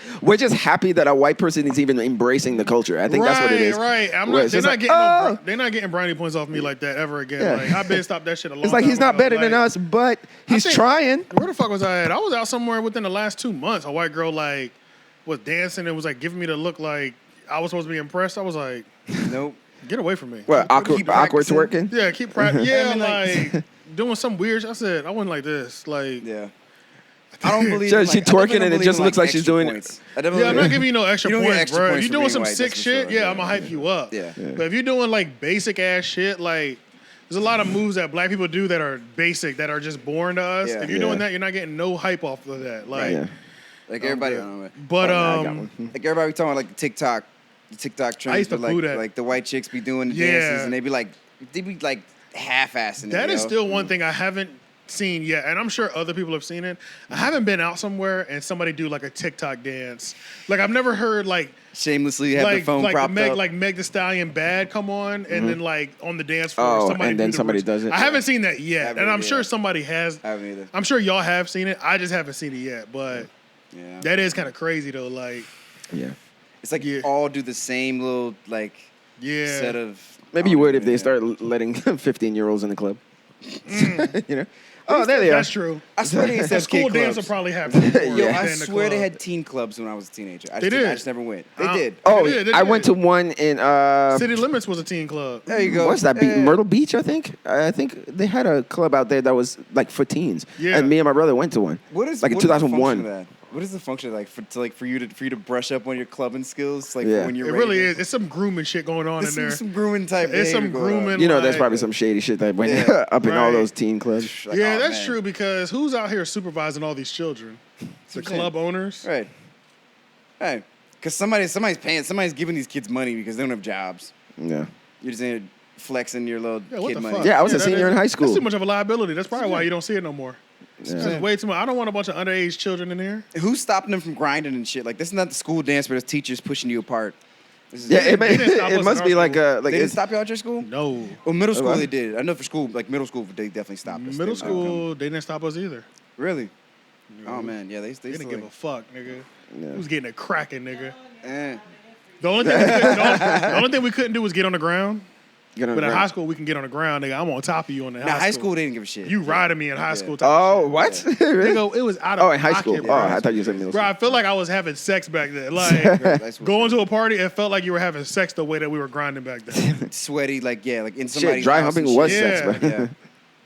happy that a white person is even embracing the culture. I think that's what it is. Right. Where it's just like, oh, They're not getting brownie points off me like that ever again. Yeah. Like I've been stopped that shit a long it's like time he's not ago. better than Like, us, but he's think- trying. Where the fuck was I at? I was out somewhere within the last 2 months. A white girl like was dancing and was like giving me the look like I was supposed to be impressed. I was like, Nope. get away from me. What, awkward keep twerking? practicing. Yeah, keep practicing. Yeah, I mean, like doing some weird shit. I said I wasn't like this. Like Yeah. I don't believe. So in, she like, I definitely twerking and don't it believe just in, looks like she's extra doing- points. Yeah, I'm not giving you no extra You don't get points, extra bro. If points you're for doing being some white, sick that's for shit, sure. yeah, I'm gonna hype you up. Yeah. But if you're doing like basic ass shit, like there's a lot of moves that black people do that are basic, that are just boring to us. Yeah. If you're Yeah. doing that, you're not getting no hype off of that. Like, Yeah. Like everybody. I don't know. but I got one. Like everybody talking about like the TikTok trends. used to but, poo like, that. like the white chicks be doing the Yeah. dances and they be like half-assing it. that is yo. still one thing I haven't seen yet, and I'm sure other people have seen it. I haven't been out somewhere and somebody do like a TikTok dance. Like I've never heard like shamelessly have like the phone like propped Meg up. like Meg Thee Stallion Bad come on and then like on the dance floor Oh, somebody and then do the somebody rich- does it? I haven't seen that yet, Haven't and I'm either. sure somebody has. I haven't either. I'm sure y'all have seen it. I just haven't seen it yet, but Yeah. that is kind of crazy though. Like, Yeah. It's like Yeah. you all do the same little like yeah, set of. Maybe you would if they Yeah. start letting 15-year-olds in the club. You know, Oh, there they are. That's true. I swear they used to The have school kid dance will clubs. probably have more Yo, I than the swear they club. had teen clubs when I was a teenager. They did. I just never went. They Uh, did. Oh, They did. I went to one in City Limits was a teen club. There you go. what's that? Yeah. Myrtle Beach, I think. I think they had a club out there that was like for teens. Yeah. And me and my brother went to one. What is like in what is the function 2001? of that? What is the function like for you to brush up on your clubbing skills? Like Yeah. when you're It ready really to- is. It's some grooming shit going on in there. There's some grooming type. It's some behavior going on. grooming. You know, there's like- probably some shady shit that went Yeah. up in all Right. those teen clubs. Like, Yeah, oh, that's man. true because who's out here supervising all these children? The what I'm club saying. owners. Right. Right. Because somebody's giving these kids money because they don't have jobs. Yeah. You're just in here flexing your little Yeah, what kid the money. fuck? Yeah, I was a that senior is- in high school. That's too much of a liability. That's probably why you don't see it no more. Yeah. There's way too much. I don't want a bunch of underage children in here. Who's stopping them from grinding and shit? Like this is not the school dance where the teachers pushing you apart. This is, Yeah, They didn't stop us it in must our be like school. a like they didn't it's, stop you at your school? No. Well, middle school what? they did. I know for school, like middle school, they definitely stopped us. Middle They- school, they didn't stop us either. Really? Oh man, yeah, they They used didn't to give a like, fuck, nigga. Yeah. Who's getting it cracking, nigga? eh. The only thing the only thing we couldn't do was get on the ground. Get on But in the high ground. school, we can get on the ground, nigga. I'm on top of you on the Now high school they didn't give a shit. You riding me in high school. Type Oh, of what? shit. Really? Nigga, it was out of Oh, in high pocket, school. bro. Oh, I thought you said middle Bro, school. I feel like I was having sex back then. Like High school. going to a party, it felt like you were having sex the way that we were grinding back then. Sweaty, like in Shit, somebody's dry house and humping was shit. shit. sex, bro. Yeah.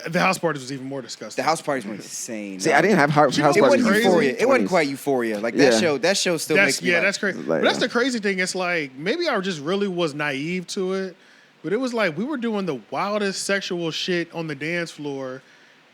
The house parties was even more disgusting. The house parties were insane. See, I didn't have house You know It parties. wasn't crazy? euphoria. It wasn't 20s. quite euphoria. Like Yeah. that show still That's makes me that's crazy. Like, But that's yeah. the crazy thing. It's like maybe I just really was naive to it, but it was like we were doing the wildest sexual shit on the dance floor,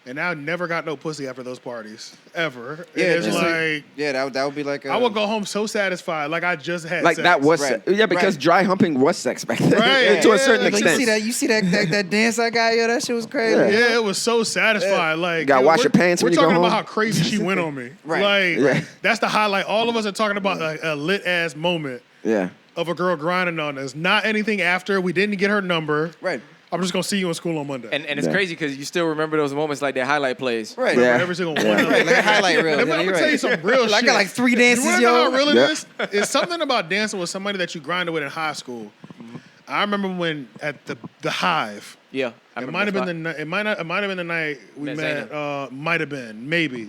and I never got no pussy after those parties ever. Yeah, And it's just like that would be like a, I would go home so satisfied, like I just had Like sex. that was Right. yeah, because Right. dry humping was sex back then. Right, To a yeah, certain like, extent. You see that dance I got? Yo, that shit was crazy. Yeah. Yeah, it was so satisfying. Like, You gotta yo, wash we're- your pants We're when you go talking about home. how crazy she went on me. Right. Like, Yeah. that's the highlight. All of us are talking about a lit ass moment Yeah. of a girl grinding on us. Not anything after. We didn't get her number. Right. I'm just gonna see you in school on Monday. And it's Yeah. crazy because you still remember those moments like that highlight plays. Right. Yeah. Every single one. Yeah. of them. Right, like a highlight reel. I'm Yeah, gonna you're tell you right. some real shit. I got like 3 You dances, wanna yo. know how real it Yeah. is? It's something about dancing with somebody that you grinded with in high school. I remember when at the Hive. Yeah, I It remember might have that been the spot. night. It might have been the night we Met met. Might have been, maybe.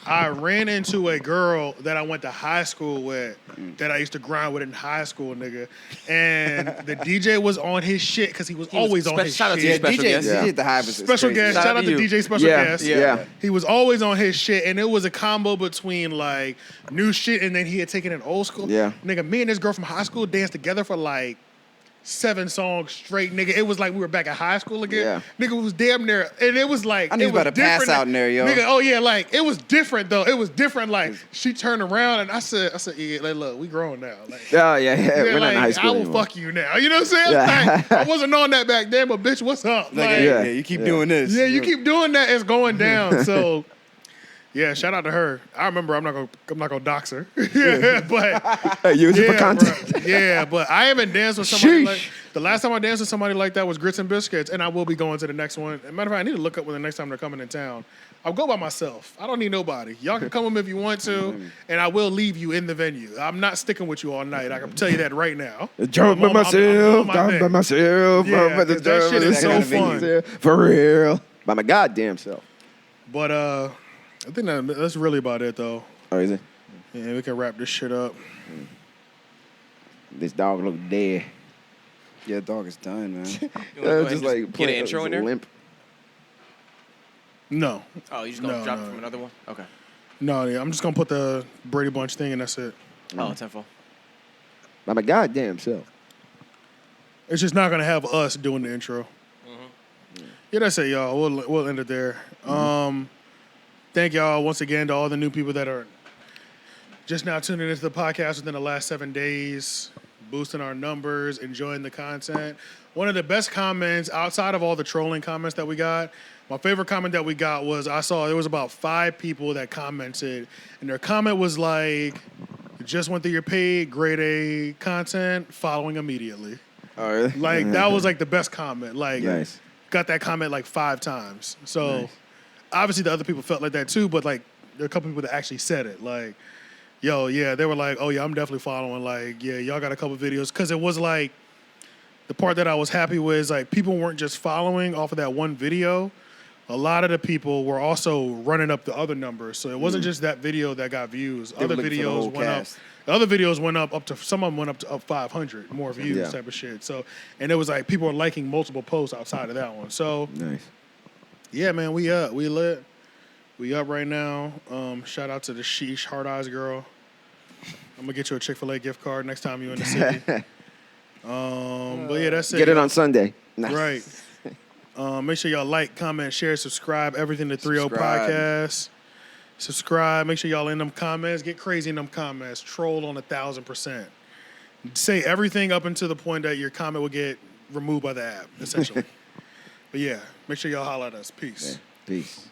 I ran into a girl that I went to high school with, that I used to grind with in high school, nigga. And the DJ was on his shit because he was always on his shout out to shit. you, Yeah, special guest. DJ at the Hive was Special crazy. guest. Shout Shout out out to to you. DJ Special Yeah. Guest. Yeah. He was always on his shit, and it was a combo between like new shit, and then he had taken an old school. Yeah. Nigga, me and this girl from high school danced together for like 7 songs straight, nigga. It was like we were back at high school again. Nigga was damn near, and it was like I knew it you was about to pass different. out in there, yo. Nigga, oh yeah, like it was different though. It was different. Like she turned around and I said, yeah, like, look, we grown now. Like, Oh, yeah. We're not like, in high school I will anymore. fuck you now. You know what I'm saying? Yeah. Like, I wasn't on that back then, but bitch, what's up? Like, Like, yeah, you keep doing this. yeah, you keep doing that. It's going down. So, yeah, shout out to her. I remember. I'm not gonna dox her. Yeah, but Hey, use it for yeah, content. bruh. Yeah, but I haven't danced with somebody Sheesh. like. The last time I danced with somebody like that was Grits and Biscuits, and I will be going to the next one. As a matter of fact, I need to look up when the next time they're coming in town. I'll go by myself. I don't need nobody. Y'all can come with me if you want to, and I will leave you in the venue. I'm not sticking with you all night. I can tell you that right now. Jump by I'm myself, my down thing. by myself. Yeah, up at the 'cause that shit is jump so by fun. myself. For real. By my goddamn self. But I think that's really about it, though. Oh, is it? Yeah, we can wrap this shit up. This dog look dead. Yeah, dog is done, man. You wanna go ahead Just and like get an play- intro in there? limp. No, Oh, you just gonna No, drop no. it from another one? Okay. no, yeah. I'm just gonna put the Brady Bunch thing, and that's it. Oh, tenfold. By my goddamn self. It's just not gonna have us doing the intro. Yeah, that's it, y'all. We'll end it there. Thank y'all once again to all the new people that are just now tuning into the podcast within the last 7 days, boosting our numbers, enjoying the content. One of the best comments outside of all the trolling comments that we got, my favorite comment that we got was I saw there was about 5 people that commented, and their comment was like, just went through your paid grade A content, following immediately. Oh, really? Like that was like the best comment. Like Nice. got that comment like 5 times. So obviously the other people felt like that too, but like there are a couple people that actually said it. Like, yo, yeah, they were like, oh yeah, I'm definitely following. Like, yeah, y'all got a couple videos. Cause it was like the part that I was happy with is like people weren't just following off of that one video, a lot of the people were also running up the other numbers. So it wasn't just that video that got views. Other videos went up. The other videos went up to some of them went up to 500 more views type of shit. So and it was like people were liking multiple posts outside of that one. So Nice. yeah, man, we up, we lit, we up right now. Shout out to the Sheesh Hard Eyes girl. I'm gonna get you a Chick-fil-A gift card next time you're in the city. But yeah, that's it. Get it on Sunday. Nice. Right. Make sure y'all like, comment, share, subscribe. Everything to 3O Podcast. Subscribe. Make sure y'all in them comments. Get crazy in them comments. Troll on 1,000%. Say everything up until the point that your comment will get removed by the app, essentially. But yeah, make sure y'all holler at us. Peace. Yeah. Peace.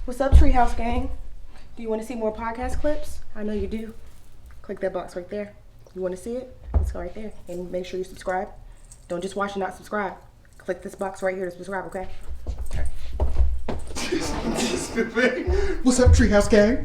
What's up, Treehouse Gang? Do you want to see more podcast clips? I know you do. Click that box right there. You want to see it? Let's go right there. And make sure you subscribe. Don't just watch and not subscribe. Click this box right here to subscribe, okay? All right. What's up, Treehouse Gang?